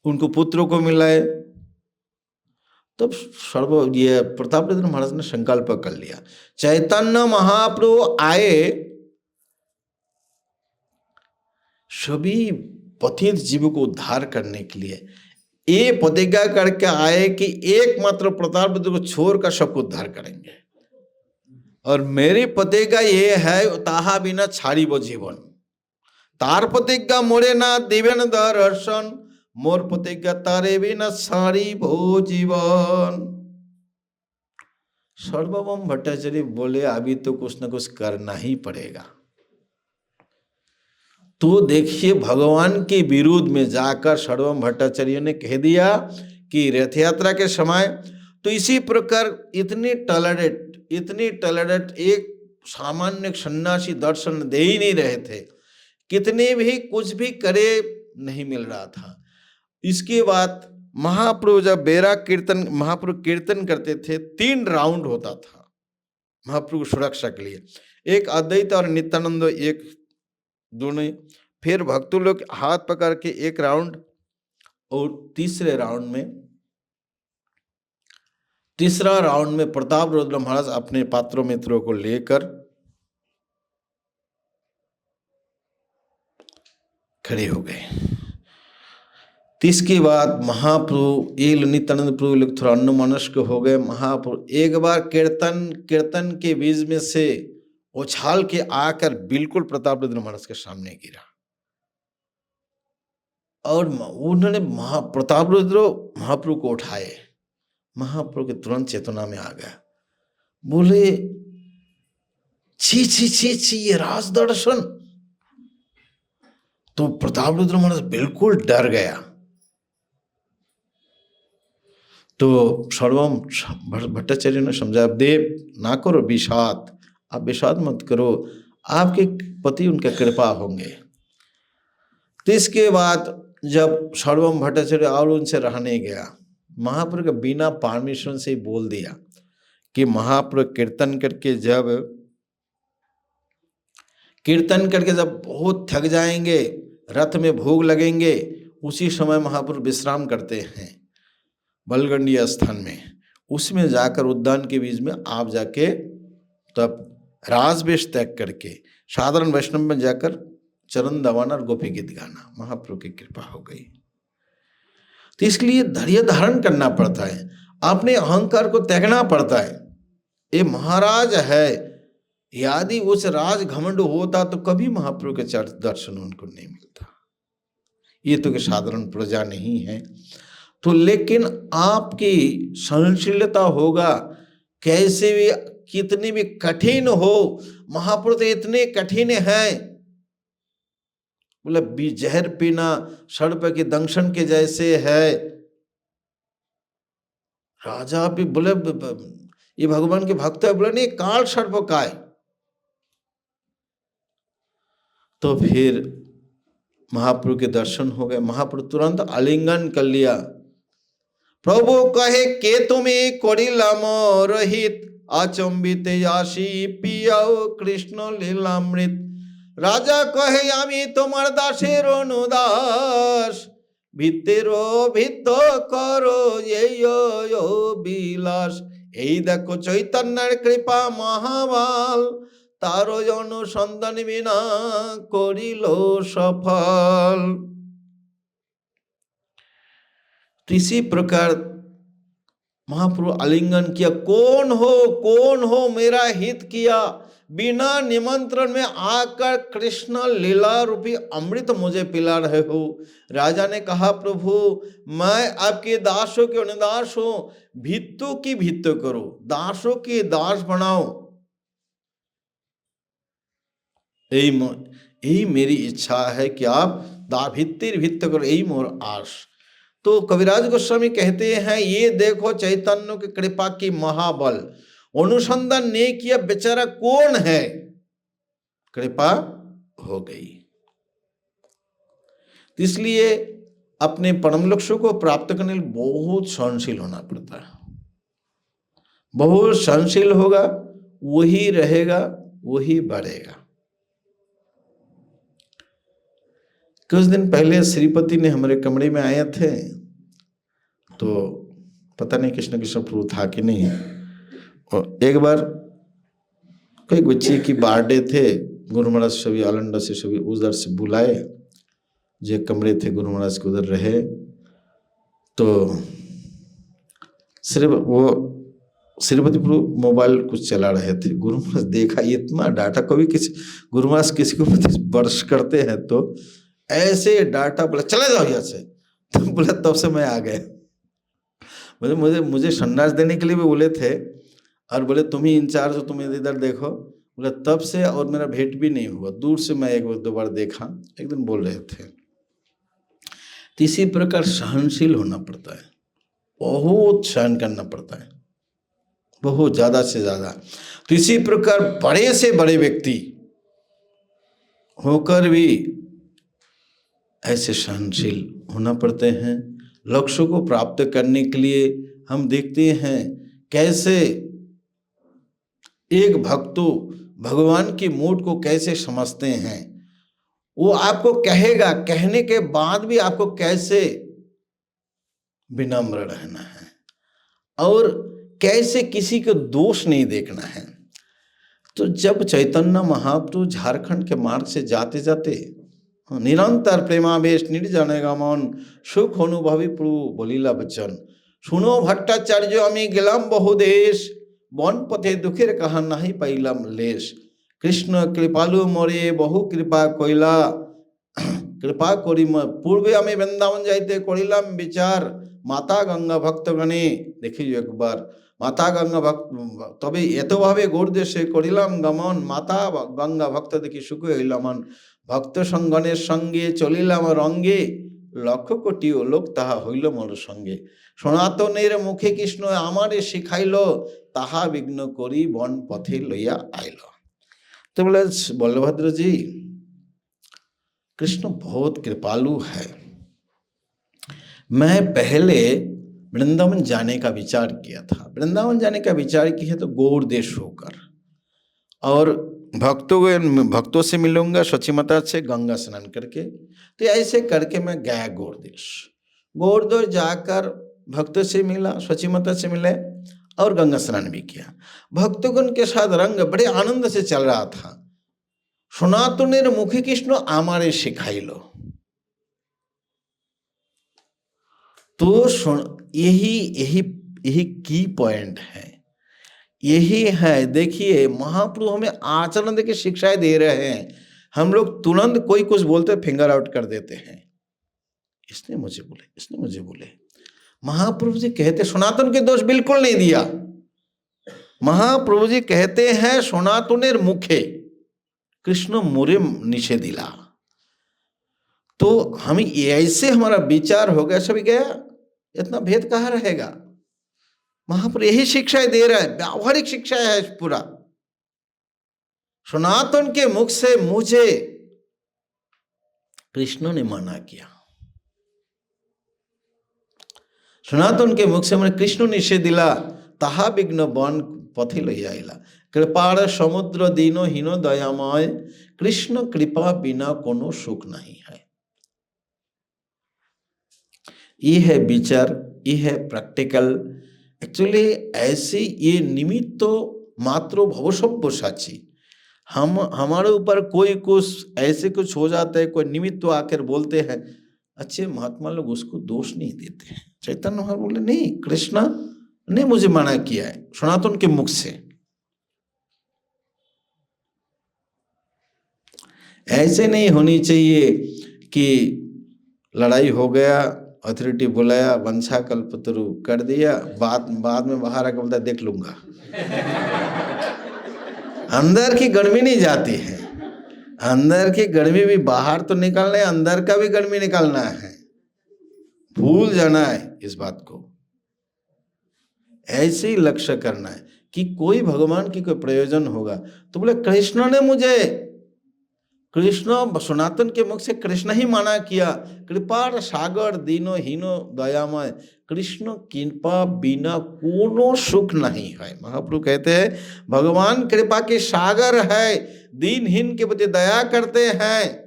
उनको पुत्रों को मिलाए। तब ये प्रतापरुद्र महाराज ने संकल्प कर लिया, चैतन्य महाप्रभु आए सभी पतित जीवों को उद्धार करने के लिए, ये प्रतिज्ञा करके आए कि एकमात्र प्रतापरुद्र को छोड़कर सबको उद्धार करेंगे, और मेरी प्रतिज्ञा ये है ताहा बिना छाड़ी वो जीवन, तार प्रतिज्ञा मोरे ना दिवेन दर्शन, मोर प्रतिज्ञा तारे बिना छाड़ी वो जीवन। सर्वभौम भट्टाचार्य बोले अभी तो कुछ ना कुछ करना ही पड़ेगा। तो देखिए भगवान के विरुद्ध में जाकर सर्वभौम भट्टाचार्य ने कह दिया कि रथ यात्रा के समय, तो इसी प्रकार इतनी टॉलरेट एक सामान्य सन्यासी दर्शन दे ही नहीं रहे थे, कितने भी कुछ भी करे नहीं मिल रहा था। इसके बाद महाप्रभु जब महाप्रभु कीर्तन करते थे, 3 राउंड होता था महाप्रभु सुरक्षा के लिए, एक अद्वैत और नित्यानंद एक दोनों, फिर भक्तों लोग हाथ पकड़ के एक राउंड, और तीसरा राउंड में प्रतापरुद्र महाराज अपने पात्रों मित्रों को लेकर खड़े हो गए। इसके बाद महाप्रभु ये नित्यानंद प्रभु लोग थोड़ा अन्नमनस्क हो गए। महाप्रभु एक बार कीर्तन के बीच में से उछाल के आकर बिल्कुल प्रतापरुद्र महाराज के सामने गिरा, और उन्होंने प्रतापरुद्र महाप्रभु को उठाए। महाप्रभु के तुरंत चेतना में आ गया, बोले छी छी छी छी ये राज दर्शन। तो प्रतापरुद्र महाराज बिल्कुल डर गया। तो सर्वभौम भट्टाचार्य ने समझाया, देव ना करो विषाद, आप विषाद मत करो, आपके पति उनका कृपा होंगे। तो इसके बाद जब सर्वभौम भट्टाचार्य और उनसे रहने गया, महाप्रभु के बिना परमिशन से ही बोल दिया कि महाप्रभु कीर्तन करके जब बहुत थक जाएंगे, रथ में भोग लगेंगे, उसी समय महाप्रभु विश्राम करते हैं बलगंडी स्थान में, उसमें जाकर उद्यान के बीच में आप जाके तब राजवेश त्याग करके साधारण वैष्णव में जाकर चरण दबाना और गोपी गीत गाना। महाप्रभु की कृपा हो गई। तो इसलिए धैर्य धारण करना पड़ता है, अपने अहंकार को त्यागना पड़ता है। ये महाराज है, यदि उस राज घमंड होता तो कभी महाप्रभु के दर्शन उनको नहीं मिलता। ये तो कि साधारण प्रजा नहीं है, तो लेकिन आपकी सहनशीलता होगा, कैसे भी कितनी भी कठिन हो, महाप्रभु तो इतने कठिन हैं, बोले जहर पीना सर्प के दंशन के जैसे है। राजा भी बोले ये भगवान के भक्त है, बोले नहीं काल सर्प का है। तो फिर महाप्रभु के दर्शन हो गए। महाप्रभु तुरंत आलिंगन कर लिया। प्रभु कहे के तुम्हें करिलाम रहित, आचंबित आशी पियाओ कृष्ण लीलामृत। राजा कहे आमी तुम्हार दासेर अनुदास, भित्तेरो भित्त करो ये বিলাস। এই দেখো চৈতন্যের কৃপা মহাবল, তার অনুসন্ধান বিনা করিল সফল। तो इसी प्रकार महाप्रभु आलिंगन किया, कौन हो मेरा हित किया, बिना निमंत्रण में आकर कृष्ण लीला रूपी अमृत मुझे पिला रहे हो। राजा ने कहा प्रभु मैं आपके दासों के अनुदास हूं, भित्तों की भित्त करो, दासों की दास बनाओ, यही मेरी इच्छा है कि आप भित्तिर भित्त करो, यही मोर आस। तो कविराज गोस्वामी कहते हैं ये देखो चैतन्य की कृपा की महाबल, अनुसंधान नहीं किया बेचारा कौन है, कृपा हो गई। इसलिए अपने परम लक्ष्य को प्राप्त करने के लिए बहुत सहनशील होना पड़ता है, बहुत सहनशील होगा वही रहेगा, वही बढ़ेगा। कुछ दिन पहले श्रीपति ने हमारे कमरे में आए थे, तो पता नहीं कृष्ण प्रभु था कि नहीं, और एक बार कोई बच्ची की बर्थडे थे, गुरु महाराज सभी आलंडा से सभी उधर से बुलाए, जो कमरे थे गुरु महाराज के उधर रहे। तो सिर्फ वो श्रीपति प्रभु मोबाइल कुछ चला रहे थे, गुरु महाराज देखा इतना डाटा, कभी किसी गुरु महाराज किसी को वर्ष करते हैं तो ऐसे डाटा, बोला चले जाओ यहाँ से, तो बोला तब से मैं आ गया। मुझे संन्यास देने के लिए भी बोले थे, और बोले तुम ही इंचार्ज हो, तुम इधर देखो, बोला तब से, और मेरा भेंट भी नहीं हुआ, दूर से मैं एक दो बार देखा, एक दिन बोल रहे थे। तो इसी प्रकार सहनशील होना पड़ता है, बहुत सहन करना पड़ता है, बहुत ज्यादा से ज्यादा। तो इसी प्रकार बड़े से बड़े व्यक्ति होकर भी ऐसे सहनशील होना पड़ते हैं। लक्ष्य को प्राप्त करने के लिए हम देखते हैं कैसे एक भक्तों भगवान की मूड को कैसे समझते हैं, वो आपको कहेगा, कहने के बाद भी आपको कैसे विनम्र रहना है और कैसे किसी को दोष नहीं देखना है। तो जब चैतन्य महाप्रभु झारखंड के मार्ग से जाते जाते निरंतर प्रेमावेश निर्जन गमन सुख अनुभवी प्रभु बोलिला बचन, सुनो भट्टाचार्य अमी गेलाम बहुदेश, वन पथे दुखेर कहा नहीं पाइलाम लेश, कृष्ण कृपालु मोरे बहु कृपा कइला, कृपा करी पूर्वे आमी वृंदावन जाइते करिलाम विचार, माता गंगा भक्तगणे देखिए एक बार, माता गंगा भक्त तबे एतभावे गौरदेशे करिलाम गमन, माता गंगा भक्त देखी सुख हইল मन, भक्त संगणेर संगे चलिलाम रंगे, लक्ष कोटी लोक ताहा हইল मोर संगे, सनातनेर मुखे कृष्ण आमारे शिखाइल, ताहा विघ्न करी वन पथे लइया आइल। तो बोले बलभद्र जी कृष्ण बहुत कृपालु है। मैं पहले वृंदावन जाने का विचार किया था, वृंदावन जाने का विचार किया तो गौर देश होकर, और भक्तों से मिलूंगा, सचीमाता से गंगा स्नान करके। तो ऐसे करके मैं गया गौरदेश जाकर भक्तों से मिला, सचीमाता से मिले और गंगा स्नान भी किया। भक्तगण के साथ रंग बड़े आनंद से चल रहा था। सनातनेर मुखे कृष्ण आमारे शिखाइलो, तो यही की पॉइंट है, यही है। देखिए महाप्रभु हमें आचरण देके शिक्षाएं दे रहे हैं, हम लोग तुरंत कोई कुछ बोलते फिंगर आउट कर देते हैं, इसने मुझे बोले, इसने मुझे बोले। महाप्रभु जी कहते सनातन के दोष बिल्कुल नहीं दिया। महाप्रभु जी कहते हैं सनातनेर मुखे कृष्ण मोरे निषे दिला। तो हम ऐसे हमारा विचार हो गया, सभी गया, इतना भेद कहाँ रहेगा। महाप्रभु यही शिक्षाएं दे रहा है, व्यावहारिक शिक्षा है पूरा। सनातन के मुख से मुझे कृष्ण ने मना किया, सनातन के मुख से मैंने कृष्ण निषेध दिला, ताहा विघ्न वन पथे लइया आइला, कृपार समुद्र दीनो हीनो दयामय, कृष्ण कृपा बिना कोनो सुख नहीं है। ये है विचार, ये है प्रैक्टिकल एक्चुअली ऐसे ये निमित्त तो मात्र भवसव्य साची, हम हमारे ऊपर कोई कुछ ऐसे कुछ हो जाता है, कोई निमित्त तो आकर बोलते हैं, अच्छे महात्मा लोग उसको दोष नहीं देते हैं। चैतन्य महाप्रभु बोले नहीं, कृष्ण ने मुझे मना किया है सनातन के मुख से। ऐसे नहीं होनी चाहिए कि लड़ाई हो गया, अथॉरिटी बुलाया, वंशा कल्पतरु कर दिया, बाद में बाहर आकर बोलता देख लूंगा। अंदर की गर्मी नहीं जाती है, अंदर की गर्मी भी बाहर तो निकालना है, अंदर का भी गर्मी निकालना है, भूल जाना है इस बात को। ऐसे ही लक्ष्य करना है कि कोई भगवान की कोई प्रयोजन होगा तो बोले कृष्ण ने मुझे, कृष्ण सनातन के मुख से कृष्ण ही माना किया। कृपा सागर दीनो हीनो दयामय, कृष्ण कृपा बिना कोनो सुख नहीं है। महाप्रभु कहते हैं भगवान कृपा के सागर है, दीनहीन के प्रति दया करते हैं,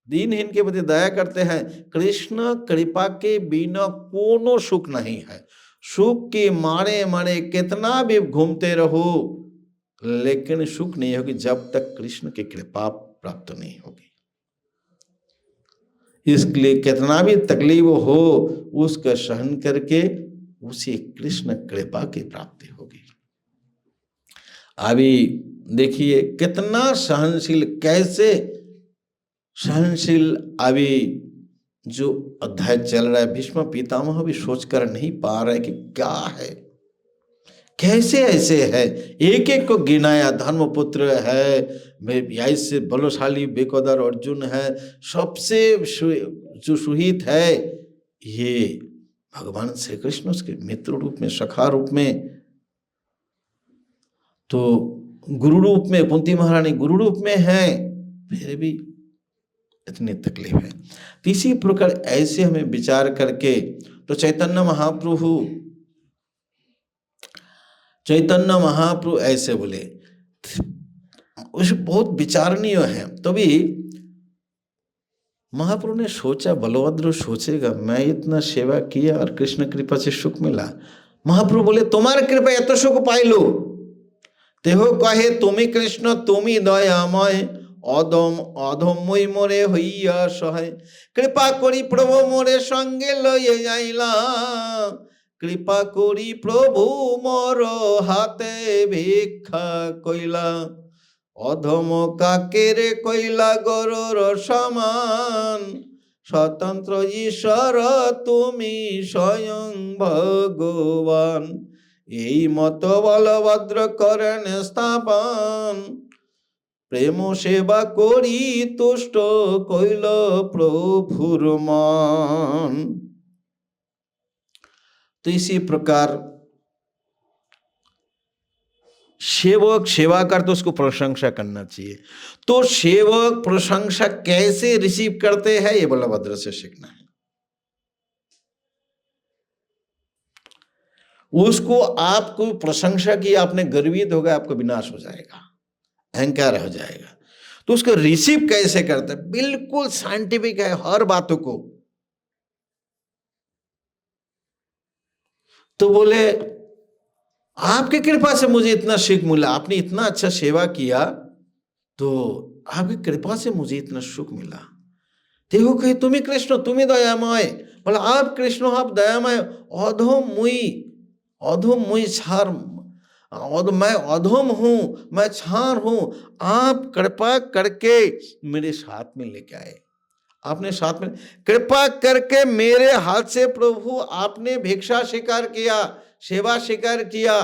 दीनहीन के प्रति दया करते हैं। कृष्ण कृपा के बिना कोनो सुख नहीं है। सुख के मारे मारे कितना भी घूमते रहो लेकिन सुख नहीं होगी जब तक कृष्ण की कृपा प्राप्त नहीं होगी। इसलिए कितना भी तकलीफ हो उसका सहन करके उसे कृष्ण कृपा की प्राप्ति होगी। अभी देखिए कितना सहनशील, कैसे सहनशील। अभी जो अध्याय चल रहा है भीष्म पितामह भी सोचकर नहीं पा रहे कि क्या है, कैसे ऐसे है। एक एक को गिनाया, धर्मपुत्र है, ऐसे बलशाली बेकदर अर्जुन है, सबसे जो सुहित है ये भगवान श्री कृष्ण उसके मित्र रूप में, सखा रूप में, तो गुरु रूप में कुंती महारानी गुरु रूप में है, फिर भी इतनी तकलीफ है। तो इसी प्रकार ऐसे हमें विचार करके तो चैतन्य महाप्रभु ऐसे बोले, उस बहुत विचारणीय है। तभी महाप्रभु ने सोचा, बलभद्र सोचेगा मैं इतना सेवा किया और कृष्ण कृपा से सुख मिला। महाप्रभु बोले तुम्हारे कृपा एत सुख पाइलो, तेहो कहे तुमी कृष्ण तुमी दयामय, अधम अधमय मोरे हইয়া সহায়, कृपा करी प्रभु मोरे संगे लइए जाइला, कृपा करी प्रभु मोर हाथे भिक्षा कइला, अधम काके रे कइला गरुर समान, स्वतंत्र ईश्वर तुमी स्वयं भगवान, এই মত বলভদ্র করেন স্থাপন, প্রেম সেবা করি তুষ্ট কইল প্রভুর মান। तो इसी प्रकार सेवक सेवा कर तो उसको प्रशंसा करना चाहिए। तो सेवक प्रशंसा कैसे रिसीव करते हैं ये बलभद्र से सीखना है। उसको आपको प्रशंसा की, आपने गर्वित होगा, आपका विनाश हो जाएगा, अहंकार हो जाएगा। तो उसको रिसीव कैसे करते हैं, बिल्कुल साइंटिफिक है हर बातों को। तो बोले आपकी कृपा से मुझे इतना सुख मिला, आपने इतना अच्छा सेवा किया तो आपकी कृपा से मुझे इतना सुख मिला। देखो कहे तुम्हें कृष्ण तुम्हें दयामय, बोला आप कृष्ण आप दयामय, अधम मुई छार, मैं अधम हूं, मैं छार हूं, आप कृपा करके मेरे साथ में लेके आए, आपने साथ में कृपा करके मेरे हाथ से प्रभु आपने भिक्षा स्वीकार किया, सेवा स्वीकार किया।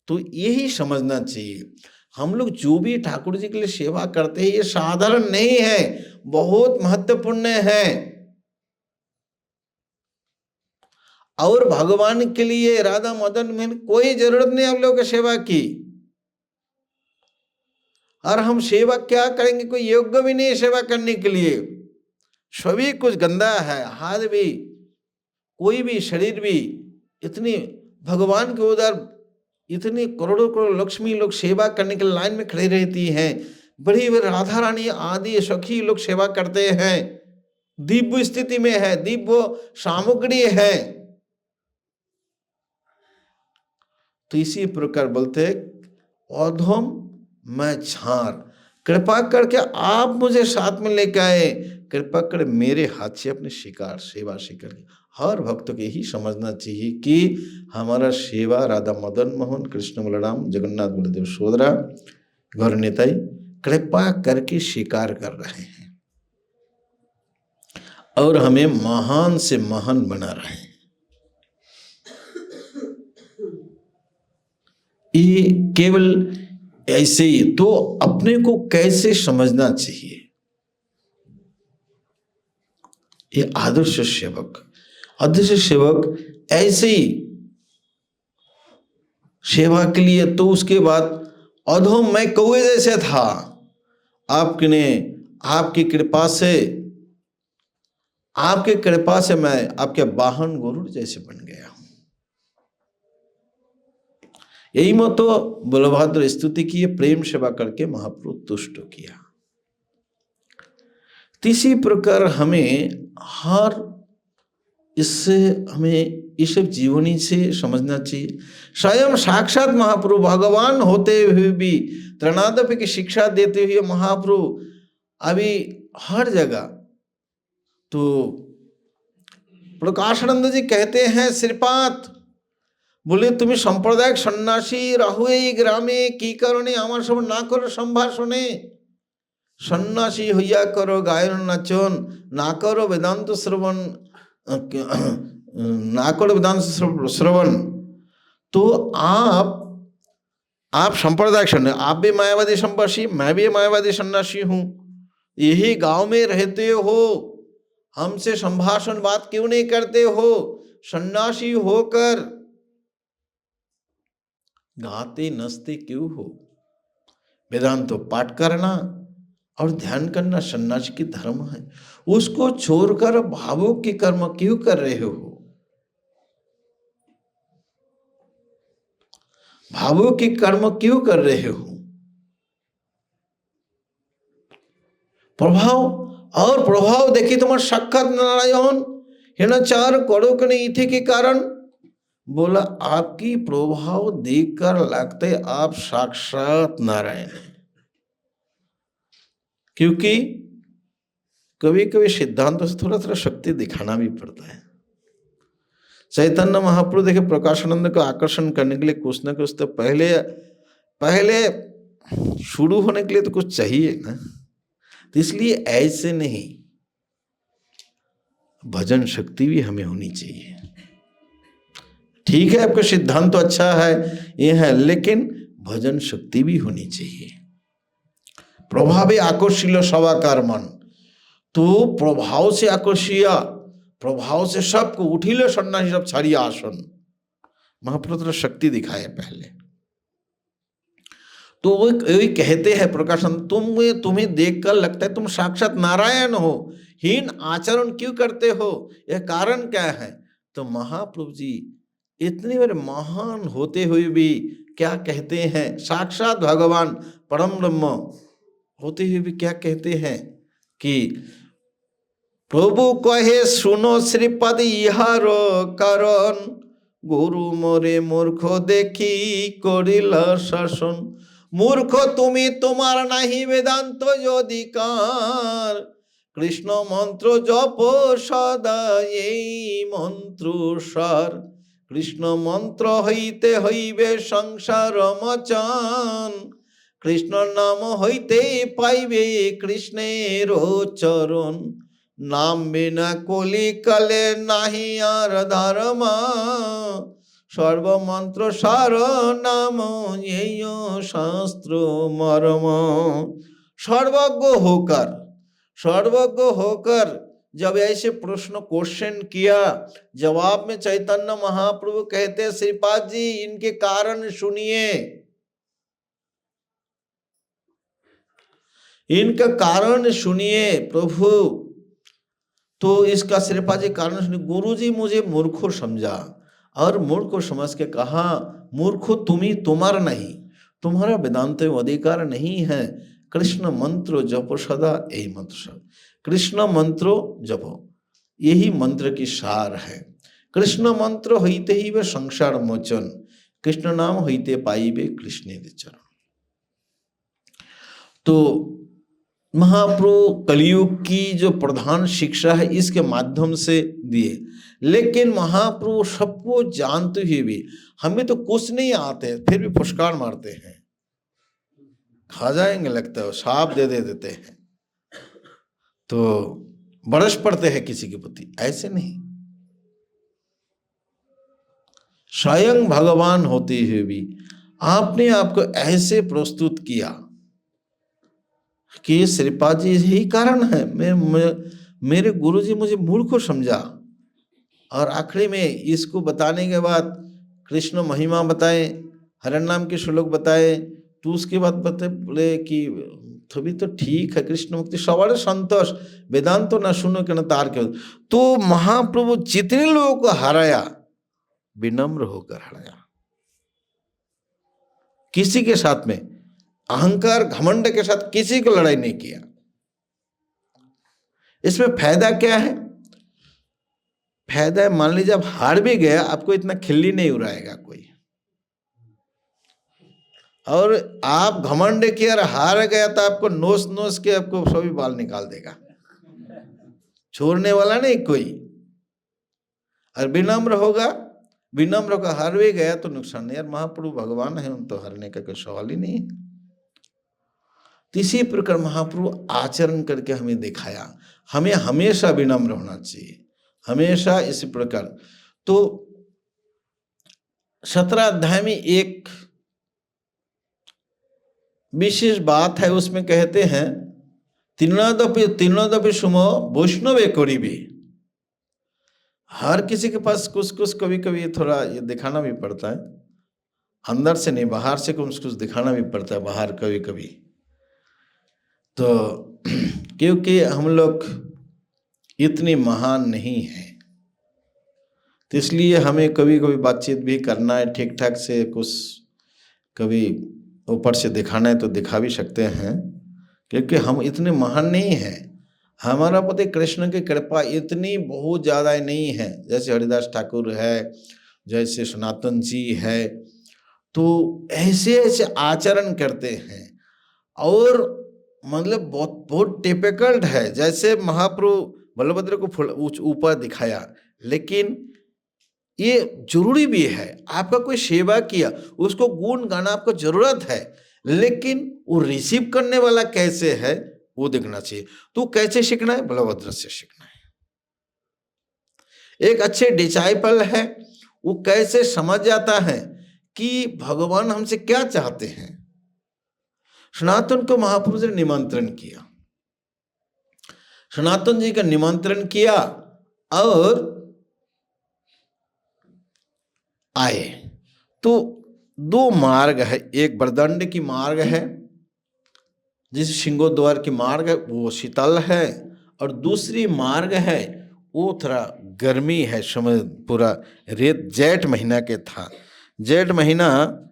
तो यही समझना चाहिए, हम लोग जो भी ठाकुर जी के लिए सेवा करते हैं ये साधारण नहीं है, बहुत महत्वपूर्ण है। और भगवान के लिए राधा मदन में कोई जरूरत नहीं आप लोगों की सेवा की, और हम सेवा क्या करेंगे, कोई योग्य भी नहीं सेवा करने के लिए, सभी कुछ गंदा है, हाथ भी, कोई भी शरीर भी। इतनी भगवान के उधर इतनी करोड़ों करोड़ लक्ष्मी लोग सेवा करने के लाइन में खड़ी रहती हैं, बड़ी बड़ी राधा रानी आदि सखी लोग सेवा करते हैं, दिव्य स्थिति में है, दिव्य सामग्री है। तो इसी प्रकार बोलते अधम मैं झार, कृपा करके आप मुझे साथ में लेके आए, कृपा कर मेरे हाथ से अपने शिकार सेवा स्वीकार। हर भक्त को यही समझना चाहिए कि हमारा सेवा राधा मदन मोहन, कृष्ण बलराम, जगन्नाथ बलदेव सुभद्रा, गौर निताई कृपा करके स्वीकार कर रहे हैं और हमें महान से महान बना रहे हैं। ये केवल ऐसे ही। तो अपने को कैसे समझना चाहिए? ये आदर्श सेवक, आदर्श सेवक ऐसे ही सेवा के लिए। तो उसके बाद अधम मैं कौवे जैसे था, आपने आपकी कृपा से मैं आपके वाहन गरुड़ जैसे बन गया हूं। यही मत तो बलभद्र स्तुति की, प्रेम सेवा करके महाप्रभु तुष्ट किया। इसी प्रकार हमें हमें इस जीवनी से समझना चाहिए। स्वयं साक्षात महाप्रभु भगवान होते हुए भी त्रणादपि की शिक्षा देते हुए महाप्रभु अभी हर जगह। तो प्रकाशानंद जी कहते हैं श्रीपाद, बोले तुम्हें सांप्रदायिक सन्यासी रहुए ग्रामे की करणे आमार सब ना करो संभाषणे। सन्यासी हইয়া करो गायन नाचन, ना करो वेदांत श्रवण, ना करो वेदांत श्रवण। तो आप सांप्रदायिक सन्यासी, आप भी मायावादी संन्यासी, मैं भी मायावादी सन्यासी हूं। यही गांव में रहते हो, हमसे संभाषण बात क्यों नहीं करते हो? सन्यासी होकर गाते नचते क्यों हो? वेदांत तो पाठ करना और ध्यान करना सन्यासी की धर्म है। उसको छोड़कर भावों के कर्म क्यों कर रहे हो? भावों के कर्म क्यों कर रहे हो? प्रभाव देखिए, तुम्हारा साक्षात नारायण हिनाचार करो कि नहीं थे के कारण। बोला आपकी प्रभाव देखकर लगते आप साक्षात नारायण हैं। क्योंकि कभी कभी सिद्धांत से थोड़ा थोड़ा शक्ति दिखाना भी पड़ता है। चैतन्य महाप्रभु देखे प्रकाशानंद को आकर्षण करने के लिए कुछ न कुछ तो पहले शुरू होने के लिए तो कुछ चाहिए ना। तो इसलिए ऐसे नहीं, भजन शक्ति भी हमें होनी चाहिए। ठीक है, आपका सिद्धांत तो अच्छा है, ये है, लेकिन भजन शक्ति भी होनी चाहिए। प्रभावे आकर्षिल सवाकार मन। तो प्रभाव से आकर्षिया, प्रभाव से सबको उठिले सन्यासी सब छाड़िया आसन। महाप्रभु शक्ति दिखाए पहले। तो वो यही कहते हैं प्रकाशन, तुम्हें देखकर लगता है तुम साक्षात नारायण हो, हीन आचरण क्यों करते हो? यह कारण क्या है? तो महाप्रभु जी इतने बड़े महान होते हुए भी क्या कहते हैं? साक्षात भगवान परम ब्रह्म होते हुए भी क्या कहते हैं कि प्रभु कहे सुनो श्रीपद इहार कारण, गुरु मोरे मूर्ख देखी करिल शासन। मूर्ख तुम्हें तुम्हार नहीं वेदांत अधिकार, कृष्ण मंत्र जप सदा এই मंत्र सार। कृष्ण मंत्र হইতে হইবে সংসার মচন, कृष्ण नाम হইতে পাইবে কৃষ্ণের চরণ। नाम बिना कलि कले नाही आर धर्म, सर्वमंत्र सार नाम यही शास्त्र मर्म। सर्वज्ञ होकर जब ऐसे प्रश्न क्वेश्चन किया, जवाब में चैतन्य महाप्रभु कहते श्रीपाद जी इनके कारण सुनिए, इनका कारण सुनिए प्रभु। तो इसका श्रीपाद जी कारण सुनिए। गुरु जी मुझे मूर्ख समझा और मूर्ख को समझ के कहा, मूर्ख तुम्हारा नहीं, तुम्हारा वेदांत में अधिकार नहीं है। कृष्ण मंत्र जपो सदा, यही मंत्र सदा, कृष्ण मंत्रो जपो, यही मंत्र की सार है। कृष्ण मंत्र होते ही वे संसार मोचन, कृष्ण नाम होते पाई वे कृष्ण चरण। तो महाप्रभु कलयुग की जो प्रधान शिक्षा है इसके माध्यम से दिए, लेकिन महाप्रभु सबको जानते हुए भी हमें तो कुछ नहीं आते फिर भी फुसकार मारते हैं, खा जाएंगे लगता है, साफ दे देते हैं, तो बरस पड़ते हैं किसी के प्रति। ऐसे नहीं, स्वयं भगवान होते हुए भी आपने आपको ऐसे प्रस्तुत किया कि श्रीपाद जी यही कारण है। मेरे गुरुजी मुझे मूर्ख को समझा, और आखिरी में इसको बताने के बाद कृष्ण महिमा बताए, हरण नाम के श्लोक बताए, तो उसके बाद बता बोले कि तभी तो ठीक है, कृष्ण मुक्ति सवार संतोष, वेदांत तो ना सुनो कि न तार के। तो महाप्रभु जितने लोगों को हराया विनम्र होकर हराया, किसी के साथ में अहंकार घमंड के साथ किसी को लड़ाई नहीं किया। इसमें फायदा क्या है? फायदा है, मान लीजिए आप हार भी गया, आपको इतना खिल्ली नहीं उड़ाएगा कोई, और आप घमंड किया और हार गया तो आपको नोच नोच के आपको सभी बाल निकाल देगा, छोड़ने वाला नहीं कोई। और विनम्र होगा, विनम्र का हार भी गया तो नुकसान नहीं। यार महाप्रभु भगवान है, उन तो हारने का कोई सवाल ही नहीं है। इसी प्रकार महाप्रभु आचरण करके हमें दिखाया, हमें हमेशा विनम्र होना चाहिए, हमेशा इसी प्रकार। तो 17 अध्याय में एक विशेष बात है, उसमें कहते हैं तीर्णोदपि सुमो वैष्णवे करीबे। हर किसी के पास कुछ कुछ कभी कभी थोड़ा ये दिखाना भी पड़ता है, अंदर से नहीं बाहर से कुछ कुछ दिखाना भी पड़ता है बाहर कभी कभी। तो क्योंकि हम लोग इतने महान नहीं हैं, तो इसलिए हमें कभी कभी बातचीत भी करना है ठीक ठाक से, कुछ कभी ऊपर से दिखाना है तो दिखा भी सकते हैं, क्योंकि हम इतने महान नहीं हैं। हमारा पति कृष्ण की कृपा इतनी बहुत ज़्यादा नहीं है, जैसे हरिदास ठाकुर है, जैसे सनातन जी है, तो ऐसे ऐसे आचरण करते हैं। और मतलब बहुत बहुत टिपिकल है, जैसे महाप्रभु बलभद्र को ऊपर दिखाया, लेकिन ये जरूरी भी है। आपका कोई सेवा किया, उसको गुण गाना आपको जरूरत है, लेकिन वो रिसीव करने वाला कैसे है वो देखना चाहिए। तो कैसे सीखना है? बलभद्र से सीखना है। एक अच्छे डिसाइपल है, वो कैसे समझ जाता है कि भगवान हमसे क्या चाहते हैं। सनातन को महापुरुष ने निमंत्रण किया, सनातन जी का निमंत्रण किया और आए। तो 2 मार्ग है, एक बरदंड की मार्ग है जिस सिंगोद्वार की मार्ग है वो शीतल है, और दूसरी मार्ग है वो थोड़ा गर्मी है, समय पूरा रेत जेठ महीना के था, जेठ महीना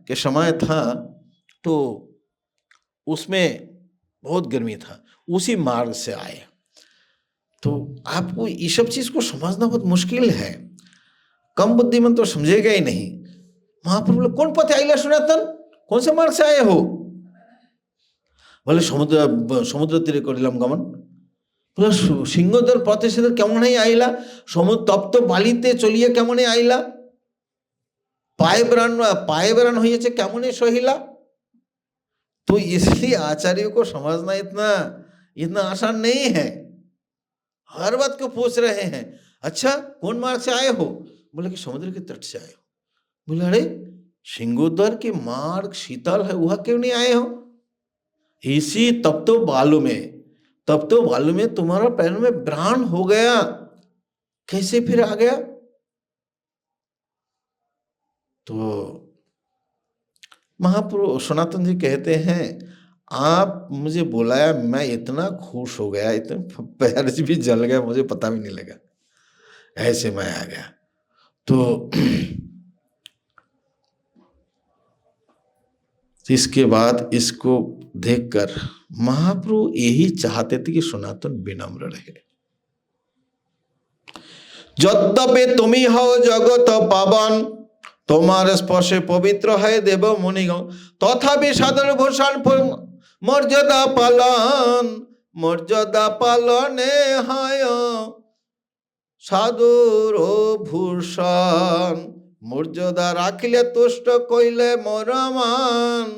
के समय था, तो उसमें बहुत गर्मी था, उसी मार्ग से आए। तो आपको ये सब चीज को समझना बहुत मुश्किल है, कम बुद्धिमान तो समझेगा ही नहीं। महाप्रभु कौन पथ आइला सनातन, कौन से मार्ग से आए हो? बोले समुद्र तीरे करिलाम गमन। बोले सिंहद्वार पथे से केमन आइला, समुद्र तप्त बालिते चलिए केमन आइला, पाए बेरान होइएछे केमन सहिला। तो इसलिए आचार्यों को समझना इतना आसान नहीं है। हर बात को पूछ रहे हैं, अच्छा कौन मार्ग से आए हो? बोले कि समुद्र के तट से आए हो। बोले अरे सिंगोद्वार के मार्ग शीतल है, वहां क्यों नहीं आए हो? इसी तब तो बालू में तुम्हारा पैर में व्रण हो गया, कैसे फिर आ गया? तो महाप्रभु सनातन जी कहते हैं, आप मुझे बुलाया, मैं इतना खुश हो गया, इतना पैर भी जल गया, मुझे पता भी नहीं लगा, ऐसे मैं आ गया। तो तो इसके बाद इसको देखकर महाप्रभु यही चाहते थे कि सनातन विनम्र रहे। यद्यपि तुम्ही हो जगत पावन, तुम्हारे स्पर्शे पवित्र है देव मुनिगण, तथापि सादर भूषण मर्यादा पालने हाय साधुर भूषण, मर्यादा राखिले तुष्ट कइले मोरमान,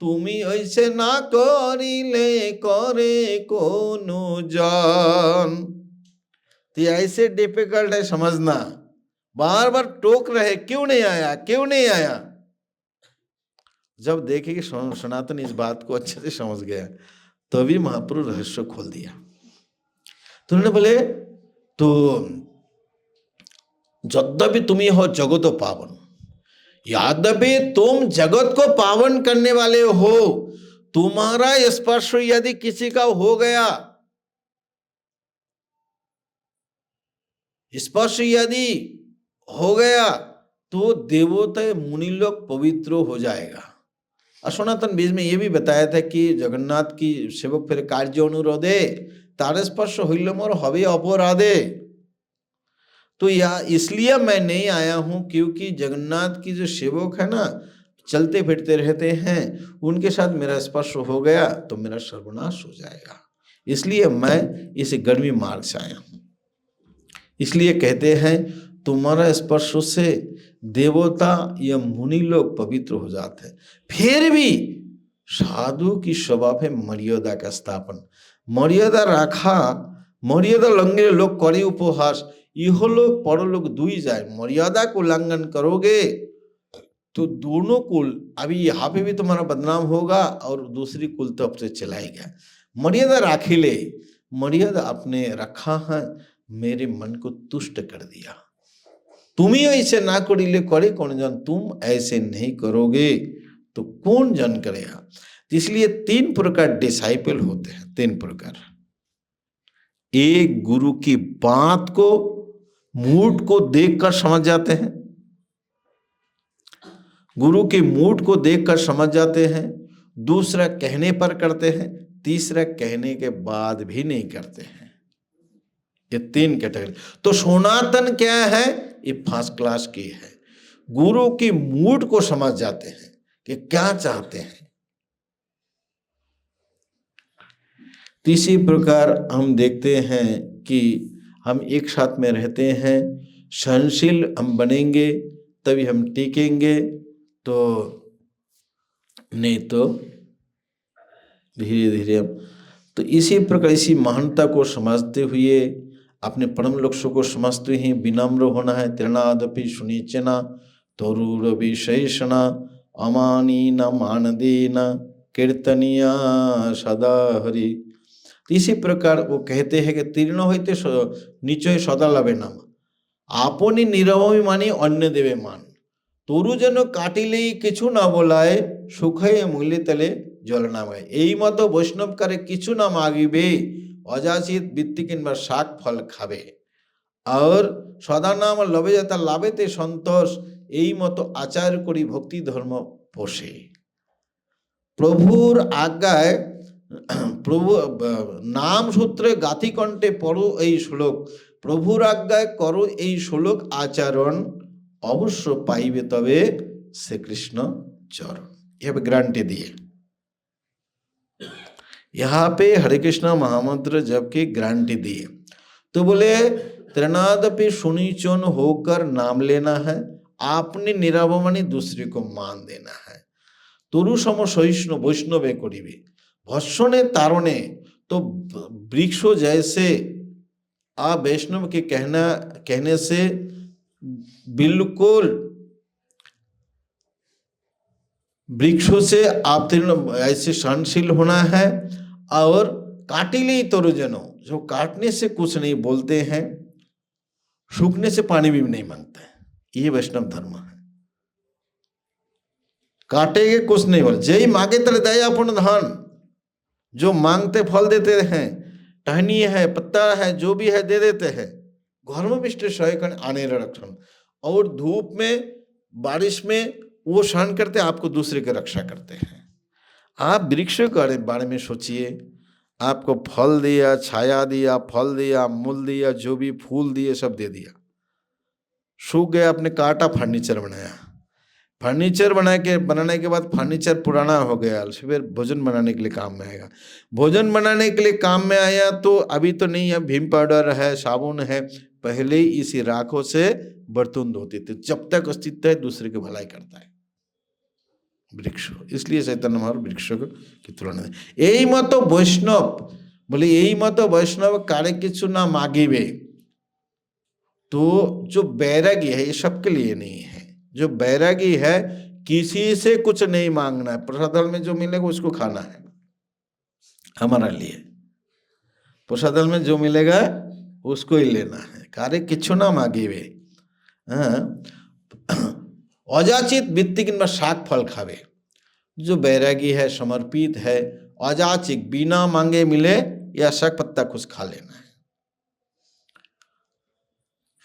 तुमी ऐसे ना करिले करे कोनो जान। तो ऐसे डिफिकल्ट है समझना, बार बार टोक रहे क्यों नहीं आया, क्यों नहीं आया। जब देखे कि सनातन इस बात को अच्छे से समझ गया तभी महाप्रभु रहस्य खोल दिया। तो उन्होंने बोले तो यद्यपि तुम्ही हो जगत पावन, यद्यपि तुम जगत को पावन करने वाले हो, तुम्हारा स्पर्श यदि किसी का हो गया, स्पर्श यदि हो गया तो देवता मुनि लोग पवित्र हो जाएगा। और सनातन बीज में ये भी बताया था कि जगन्नाथ की सेवक फिर कार्य अनुरोधे तार स्पर्श हইল मोर हवे अपराधे। तो या इसलिए मैं नहीं आया हूं क्योंकि जगन्नाथ की जो सेवक है ना, चलते फिरते रहते हैं, उनके साथ मेरा स्पर्श हो गया तो मेरा सर्वनाश हो जाएगा, इसलिए मैं इस गर्मी मार्ग से आया हूं। इसलिए कहते हैं तुम्हारा स्पर्श से देवता या मुनि लोग पवित्र हो जाते हैं। फिर भी साधु की स्वभाव है मर्यादा का स्थापन, मर्यादा रखा, मर्यादा लंघने लोग करे उपहास, इहलोक परलोक दुई जाए। मर्यादा को उल्लंघन करोगे तो दोनों कुल, अभी यहाँ पे भी तुम्हारा बदनाम होगा और दूसरी कुल तो आपसे चलाएगा। मर्यादा राखिले, मर्यादा आपने रखा है, मेरे मन को तुष्ट कर दिया। तुम ही ऐसे ना करिले करे कौन जन, तुम ऐसे नहीं करोगे तो कौन जन करेगा। इसलिए तीन प्रकार डिसाइपल होते हैं, तीन प्रकार। एक गुरु की बात को, मूड को देखकर समझ जाते हैं, गुरु के मूड को देखकर समझ जाते हैं। दूसरा कहने पर करते हैं, तीसरा कहने के बाद भी नहीं करते हैं। ये तीन कैटेगरी। तो सनातन क्या है, ये फर्स्ट क्लास की है। गुरु की मूड को समझ जाते हैं कि क्या चाहते हैं। इसी प्रकार हम देखते हैं कि हम एक साथ में रहते हैं, सहनशील हम बनेंगे तभी हम टिकेंगे, तो नहीं तो धीरे धीरे हम। तो इसी प्रकार इसी महानता को समझते हुए, अपने परम लक्ष्य को समझते ही विनम्र होना है। तृणादपि सुनिचना तरुर विशेषणा, अमानी न मानदेन कीर्तनिया सदा हरि। इसी प्रकार वो कहते हैं कि तीर्ण होते निचय सदा लभे नाम, आपनी निरभिमानी अन्य देवे मान, तरु जेन काटिले किछु ना बोलाए, सुखे मूल्य तले जल नामाय। এই মতো বৈষ্ণব কারে কিছু না মাগিবে, অযাচিত বৃত্তি কিংবা শাক ফল খাবে, আর সদা নাম লবে যাতা লাভেতে সন্তোষ, এই মতো আচার করি ভক্তি ধর্ম পোষে। প্রভুর আজ্ঞায়, প্রভু নাম সূত্রে গাথি কণ্ঠে পড়ো এই শ্লোক, প্রভুর আজ্ঞায় করো এই শ্লোক আচরণ, অবশ্য পাইবে তবে শ্রীকৃষ্ণ চরণ। यह गारंटी दिए। यहाँ पे हरे कृष्णा महामंत्र जब की गारंटी दिए, तो बोले त्रिनादपि सुनिचन होकर नाम लेना है, आपने निरावमानी दूसरे को मान देना है। तरु सम सहिष्णु वैष्णवे करिबे, भर्षणे तारणे, तो वृक्षों जैसे आ वैष्णव के कहने से बिल्कुल वृक्षों से आप ऐसे सहनशील होना है। और काटिले तरुजनो, जो काटने से कुछ नहीं बोलते हैं, सूखने से पानी भी नहीं मांगते हैं, ये वैष्णव धर्म है। काटेगे कुछ नहीं बोले, जय मांगे तर दया अपन धन, जो मांगते फल देते हैं, टहनी है पत्ता है जो भी है दे देते हैं। घर्म विष्ट सहकन आने रक्षण, और धूप में बारिश में वो सहन करते, आपको दूसरे की रक्षा करते हैं। आप वृक्षों के बारे में सोचिए, आपको फल दिया, छाया दिया, फल दिया, मूल दिया, जो भी फूल दिए सब दे दिया। सूख गया, आपने काटा, फर्नीचर बनाया। फर्नीचर बनाने के बाद फर्नीचर पुराना हो गया, फिर भोजन बनाने के लिए काम में आएगा। भोजन बनाने के लिए काम में आया तो अभी तो नहीं है, भीम पाउडर है, साबुन है, पहले ही इसी राखों से बर्तन धोते थे। जब तक अस्तित्व है दूसरे की भलाई करता है वृक्ष। इसलिए चैतन्य महाप्रभु वृक्षों की तुलना है। यही मत वैष्णव बोले, यही मत वैष्णव कार्य किच्छु ना मांगिबे। तो जो बैरागी है ये सबके लिए नहीं है। जो बैरागी है किसी से कुछ नहीं मांगना है, प्रसादल में जो मिलेगा उसको खाना है। हमारा लिए प्रसादल में जो मिलेगा उसको ही लेना है। कार्य किच्छु ना मांगिबे। अजाचित वित्ती किंबा शाक फल खावे। जो बैरागी है, समर्पित है, अजाचिक बिना मांगे मिले या शाक पत्ता कुछ खा लेना है।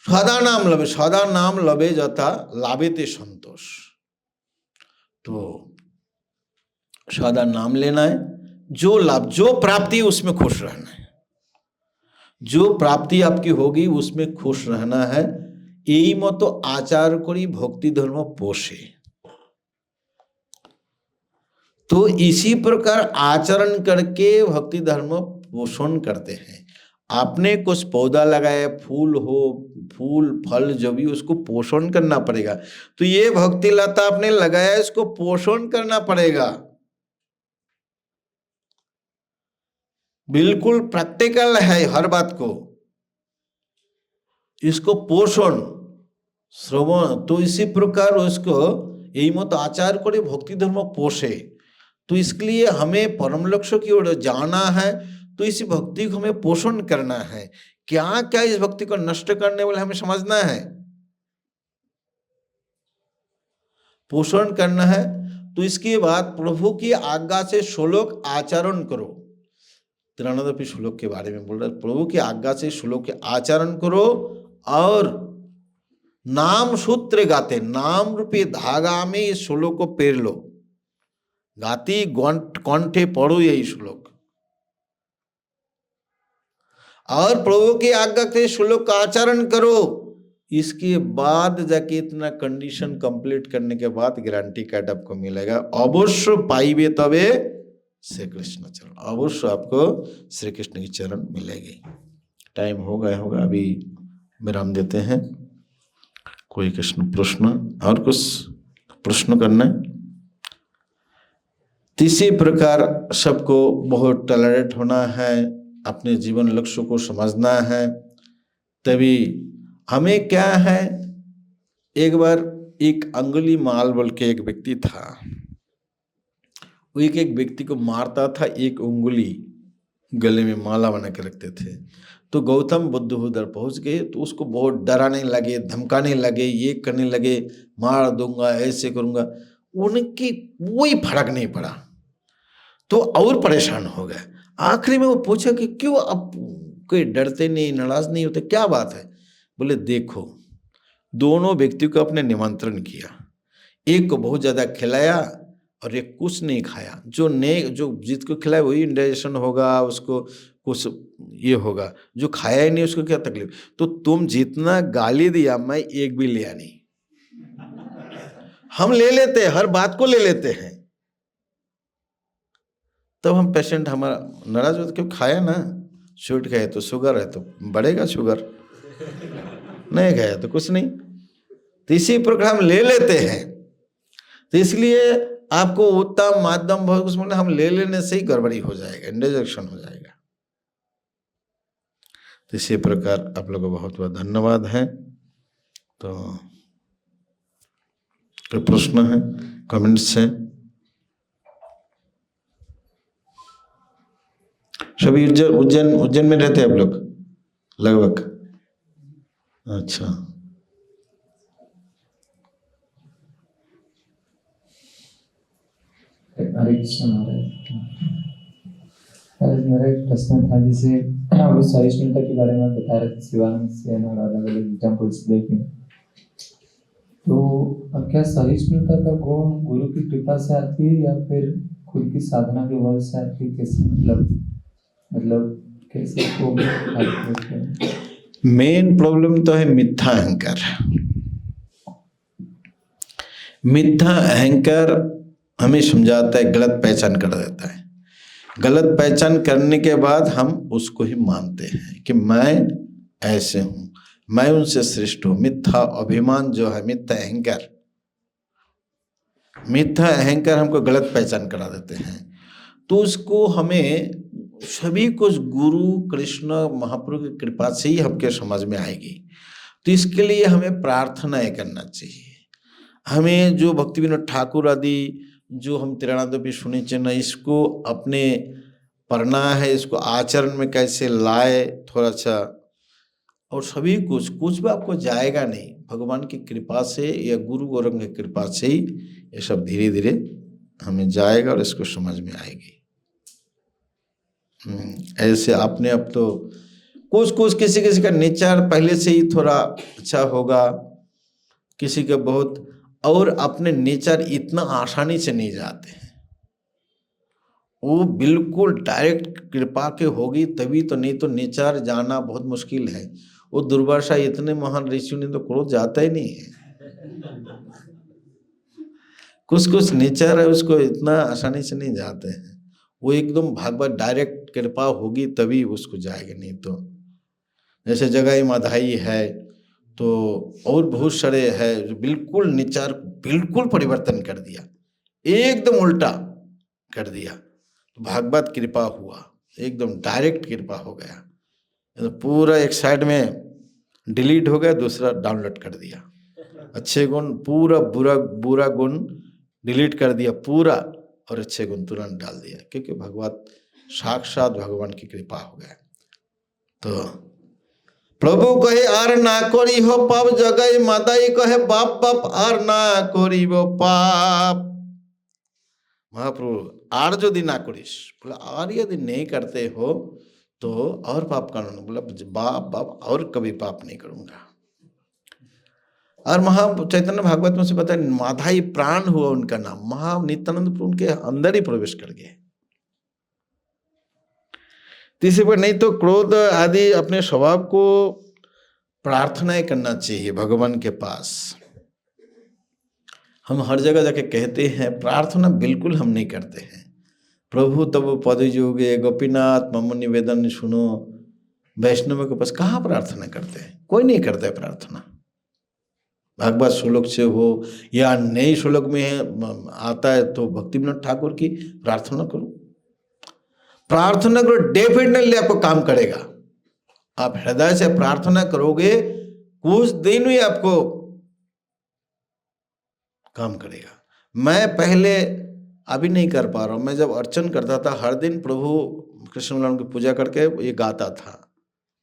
सदा नाम लबे, सदा नाम लबे जता लाभे ते संतोष। तो सदा नाम लेना है, जो लाभ, जो प्राप्ति उसमें खुश रहना है। जो प्राप्ति आपकी होगी उसमें खुश रहना है। यही मतो आचार करी भक्ति धर्म पोषे। तो इसी प्रकार आचरण करके भक्ति धर्म पोषण करते हैं। आपने कुछ पौधा लगाया, फूल हो, फूल फल जो भी, उसको पोषण करना पड़ेगा। तो ये भक्ति लता आपने लगाया, इसको पोषण करना पड़ेगा। बिल्कुल प्रैक्टिकल है हर बात को, इसको पोषण श्रवण। तो इसी प्रकार उसको यही मत आचार करे भक्ति धर्म पोषे। तो इसके लिए हमें परम लक्ष्य की ओर जाना है। तो इसी भक्ति को हमें पोषण करना है। क्या क्या इस भक्ति को नष्ट करने वाले हमें समझना है, पोषण करना है। तो इसके बाद प्रभु की आज्ञा से श्लोक आचरण करो। 93 श्लोक के बारे में बोल रहा है, प्रभु की आज्ञा से श्लोक के आचरण करो और नाम सूत्र गाते, नाम रूपी धागा में इस श्लोक को पेर लो। गाती कंठे पढ़ो यही श्लोक, और प्रभु की आज्ञा से श्लोक का आचरण करो। इसके बाद जाके इतना कंडीशन कंप्लीट करने के बाद गारंटी कार्ड आपको मिलेगा। अवश्य पाइबे तबे श्री कृष्ण चरण, अवश्य आपको श्री कृष्ण की चरण मिलेगी। टाइम हो गया होगा, अभी विराम देते हैं। कोई कृष्ण प्रश्न और कुछ प्रश्न करना है? इसी प्रकार सबको बहुत टॉलरेट होना है, अपने जीवन लक्ष्य को समझना है। तभी हमें क्या है, एक बार एक अंगुली माल बोल के एक व्यक्ति था, वो एक व्यक्ति को मारता था, एक उंगली गले में माला बना के रखते थे। तो गौतम बुद्ध उधर पहुंच गए, तो उसको बहुत डराने लगे, धमकाने लगे, ये करने लगे, मार दूंगा, ऐसे करूंगा। उनकी कोई फर्क नहीं पड़ा, तो और परेशान हो गए। आखिरी में वो पूछा कि क्यों अब कोई डरते नहीं, नाराज नहीं होते, क्या बात है? बोले देखो, दोनों व्यक्ति को अपने निमंत्रण किया, एक को बहुत ज्यादा खिलाया और एक कुछ नहीं खाया। जो जिसको खिलाया वही इंडाइजेशन होगा, उसको कुछ ये होगा, जो खाया ही नहीं उसको क्या तकलीफ। तो तुम जितना गाली दिया, मैं एक भी लिया नहीं। हम ले लेते हैं, हर बात को ले लेते हैं। तब हम पेशेंट हमारा नाराज होता, क्यों खाया ना, स्वीट खाए तो शुगर है तो बढ़ेगा शुगर, नहीं खाया तो कुछ नहीं। तो इसी प्रकार हम ले लेते हैं। तो इसलिए आपको उत्तम माध्यम बहुत कुछ बोले, हम ले लेने से ही गड़बड़ी हो जाएगा, इंडाइजेशन हो जाएगा। तो इसी प्रकार आप लोगों को बहुत बहुत धन्यवाद है। तो कोई प्रश्न है, कमेंट्स है? सभी उज्जैन में रहते हैं आप लोग लगभग? अच्छा, हरे कृष्ण महाराज। मेरा एक प्रश्न था, जैसे अभी सहिष्णुता के बारे में बता रहे थे, शिवानंद से और अलग अलग टेम्पल्स देखे, तो क्या सहिष्णुता का गुण गुरु की कृपा से आती है या फिर खुद की साधना के बल से आती है? कैसे मतलब कैसे इसको आप देखते हैं? मेन प्रॉब्लम तो है मिथ्या अहंकार। मिथ्या अहंकार हमें समझाता है, गलत पहचान कर देता है। गलत पहचान करने के बाद हम उसको ही मानते हैं कि मैं ऐसे हूं, मैं उनसे श्रेष्ठ हूं। मिथ्या अभिमान जो है, मिथ्या अहंकार, मिथ्या अहंकार हमको गलत पहचान करा देते हैं। तो उसको हमें सभी कुछ गुरु कृष्ण महाप्रभु की कृपा से ही हमके समझ में आएगी। तो इसके लिए हमें प्रार्थनाएं करना चाहिए। हमें जो भक्ति विनोद ठाकुर आदि जो हम तिरानादपी सुनी चेना, इसको अपने पढ़ना है, इसको आचरण में कैसे लाए थोड़ा सा, और सभी कुछ भी आपको जाएगा नहीं, भगवान की कृपा से या गुरु गोरंग की कृपा से ही ये सब धीरे धीरे हमें जाएगा और इसको समझ में आएगी। ऐसे आपने अब तो कुछ किसी का नेचर पहले से ही थोड़ा अच्छा होगा, किसी का बहुत, और अपने नेचर इतना आसानी से नहीं जाते हैं। वो बिल्कुल डायरेक्ट कृपा के होगी तभी तो, नहीं तो नेचर जाना बहुत मुश्किल है। वो दुर्वासा इतने महान ऋषि ने तो क्रोध जाता ही नहीं है। कुछ नेचर है उसको इतना आसानी से नहीं जाते हैं। वो एकदम भागवत डायरेक्ट कृपा होगी तभी उसको जाएगा, नहीं तो जैसे जगाई माधाई है तो और बहुत सारे है जो बिल्कुल नेचर बिल्कुल परिवर्तन कर दिया, एकदम उल्टा कर दिया। तो भागवत कृपा हुआ, एकदम डायरेक्ट कृपा हो गया, तो पूरा एक साइड में डिलीट हो गया, दूसरा डाउनलोड कर दिया। अच्छे गुण पूरा, बुरा गुण डिलीट कर दिया पूरा, और अच्छे गुण तुरंत डाल दिया, क्योंकि भगवत साक्षात भगवान की कृपा हो गया। तो प्रभु कहे आर ना करी हो पाप, जगई मादाई कहे बाप बाप आर ना करी वो पाप। महाप्रभु आर यदि ना करिस, बोला आर यदि नहीं करते हो तो और पाप करना, बोला बाप बाप और कभी पाप नहीं करूंगा। और महा चैतन्य भागवत में से पता है माधाई प्राण हुआ उनका नाम, महा नित्यानंद उनके अंदर ही प्रवेश कर गए। तीसरे पर नहीं तो क्रोध आदि अपने स्वभाव को प्रार्थनाएं करना चाहिए भगवान के पास। हम हर जगह जाके कहते हैं, प्रार्थना बिल्कुल हम नहीं करते हैं। प्रभु तब पद जोगे गोपीनाथ मम निवेदन सुनो, वैष्णव के पास कहाँ प्रार्थना करते हैं? कोई नहीं करता है प्रार्थना। भागवत श्लोक से हो या नई श्लोक में है आता है तो भक्ति विनोद ठाकुर की प्रार्थना करो। प्रार्थना करो, डेफिनेटली आपको काम करेगा। आप हृदय से प्रार्थना करोगे, कुछ दिन ही आपको काम करेगा। मैं पहले अभी नहीं कर पा रहा हूँ, मैं जब अर्चन करता था हर दिन प्रभु कृष्ण की पूजा करके ये गाता था,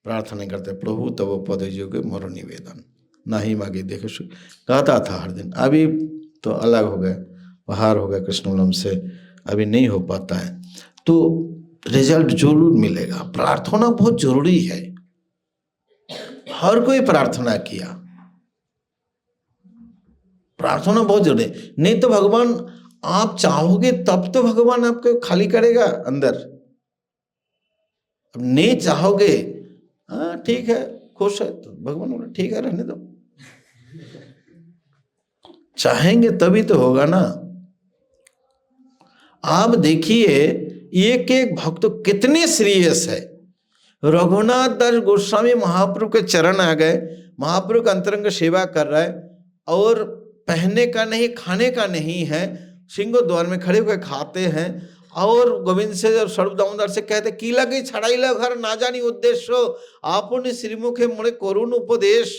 प्रार्थना करते प्रभु तब पद जोगे मोर निवेदन नहीं मांगे देखे, गाता था हर दिन। अभी तो अलग हो गए, बाहर हो गए कृष्णवलम से, अभी नहीं हो पाता है। तो रिजल्ट जरूर मिलेगा। प्रार्थना बहुत जरूरी है। हर कोई प्रार्थना किया, प्रार्थना बहुत जरूरी है। नहीं तो भगवान, आप चाहोगे तब तो भगवान आपको खाली करेगा अंदर। अब नहीं चाहोगे, हाँ ठीक है खुश है, तो भगवान बोला ठीक है रहने दो। चाहेंगे तभी तो होगा ना। आप देखिए एक एक भक्त कितने सीरियस है। रघुनाथ दास गोस्वामी महाप्रभु के चरण आ गए, महाप्रभु का अंतरंग सेवा कर रहा है, और पहनने का नहीं खाने का नहीं है, सिंह द्वार में खड़े होकर खाते हैं। और गोविंद से जब सर्व दामोदर से कहते की लगी छड़ाईला घर ना जानी उद्देश्य, आपने श्रीमुखे मोरे करुण उपदेश।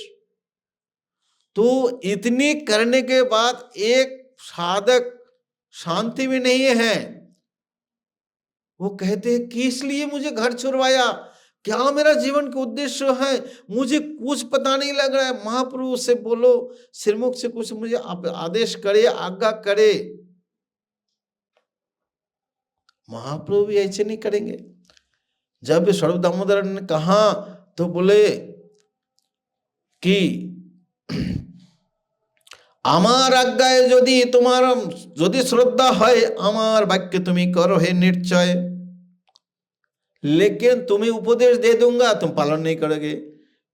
तो इतनी करने के बाद एक साधक शांति में नहीं है। वो कहते हैं कि इसलिए मुझे घर छुड़वाया, क्या मेरा जीवन का उद्देश्य है, मुझे कुछ पता नहीं लग रहा है। महाप्रभु से बोलो, श्रीमुख से कुछ मुझे आदेश करे, आज्ञा करे। महाप्रभु भी ऐसे नहीं करेंगे। जब सर्व दामोदर ने कहा तो बोले कि আমার আজ্ঞায় যদি তোমার যদি শ্রদ্ধা হয় আমার বাক্য তুমি करो है निश्चय, लेकिन तुम्हें उपदेश दे दूंगा तुम पालन नहीं करोगे।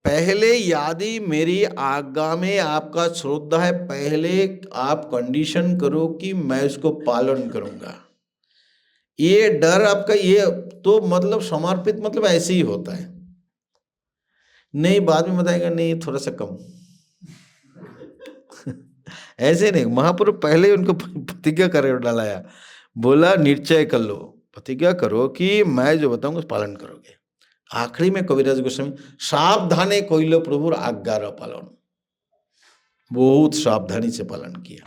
पहले यदि मेरी आज्ञा में आपका श्रद्धा है, पहले आप कंडीशन करो कि मैं उसको पालन करूंगा। ये डर आपका, ये तो मतलब समर्पित मतलब ऐसे ही होता है, नहीं बाद में बताएगा नहीं थोड़ा सा कम ऐसे नहीं। महाप्रभु पहले उनको प्रतिज्ञा कर डालाया, बोला निश्चय कर लो, प्रतिज्ञा करो कि मैं जो बताऊंगा उस पालन करोगे। आखिरी में कविराज गोस्वामी सावधाने कइलो प्रभुर आज्ञार पालन, बहुत सावधानी से पालन किया।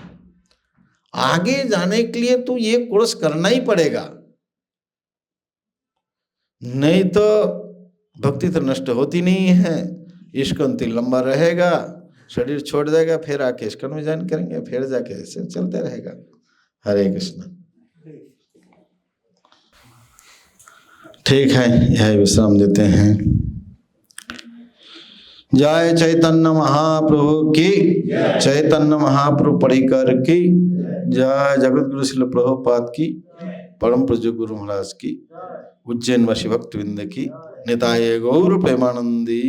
आगे जाने के लिए तो ये कोर्स करना ही पड़ेगा, नहीं तो भक्ति तो नष्ट होती नहीं है। इश्कन तो लंबा रहेगा, शरीर छोड़ देगा, फिर आके इश्कन में ज्वाइन करेंगे, फिर जाके ऐसे चलते रहेगा। हरे कृष्ण। ठीक है, यह विश्राम देते हैं। जय चैतन्य महाप्रभु की, चैतन्य महाप्रभु परिकर की जय, जगत गुरु श्रील प्रभुपाद की, परम पूज्य गुरु महाराज की, उज्जैन वासी भक्तवृंद की, निताय गौर प्रेमानंदी।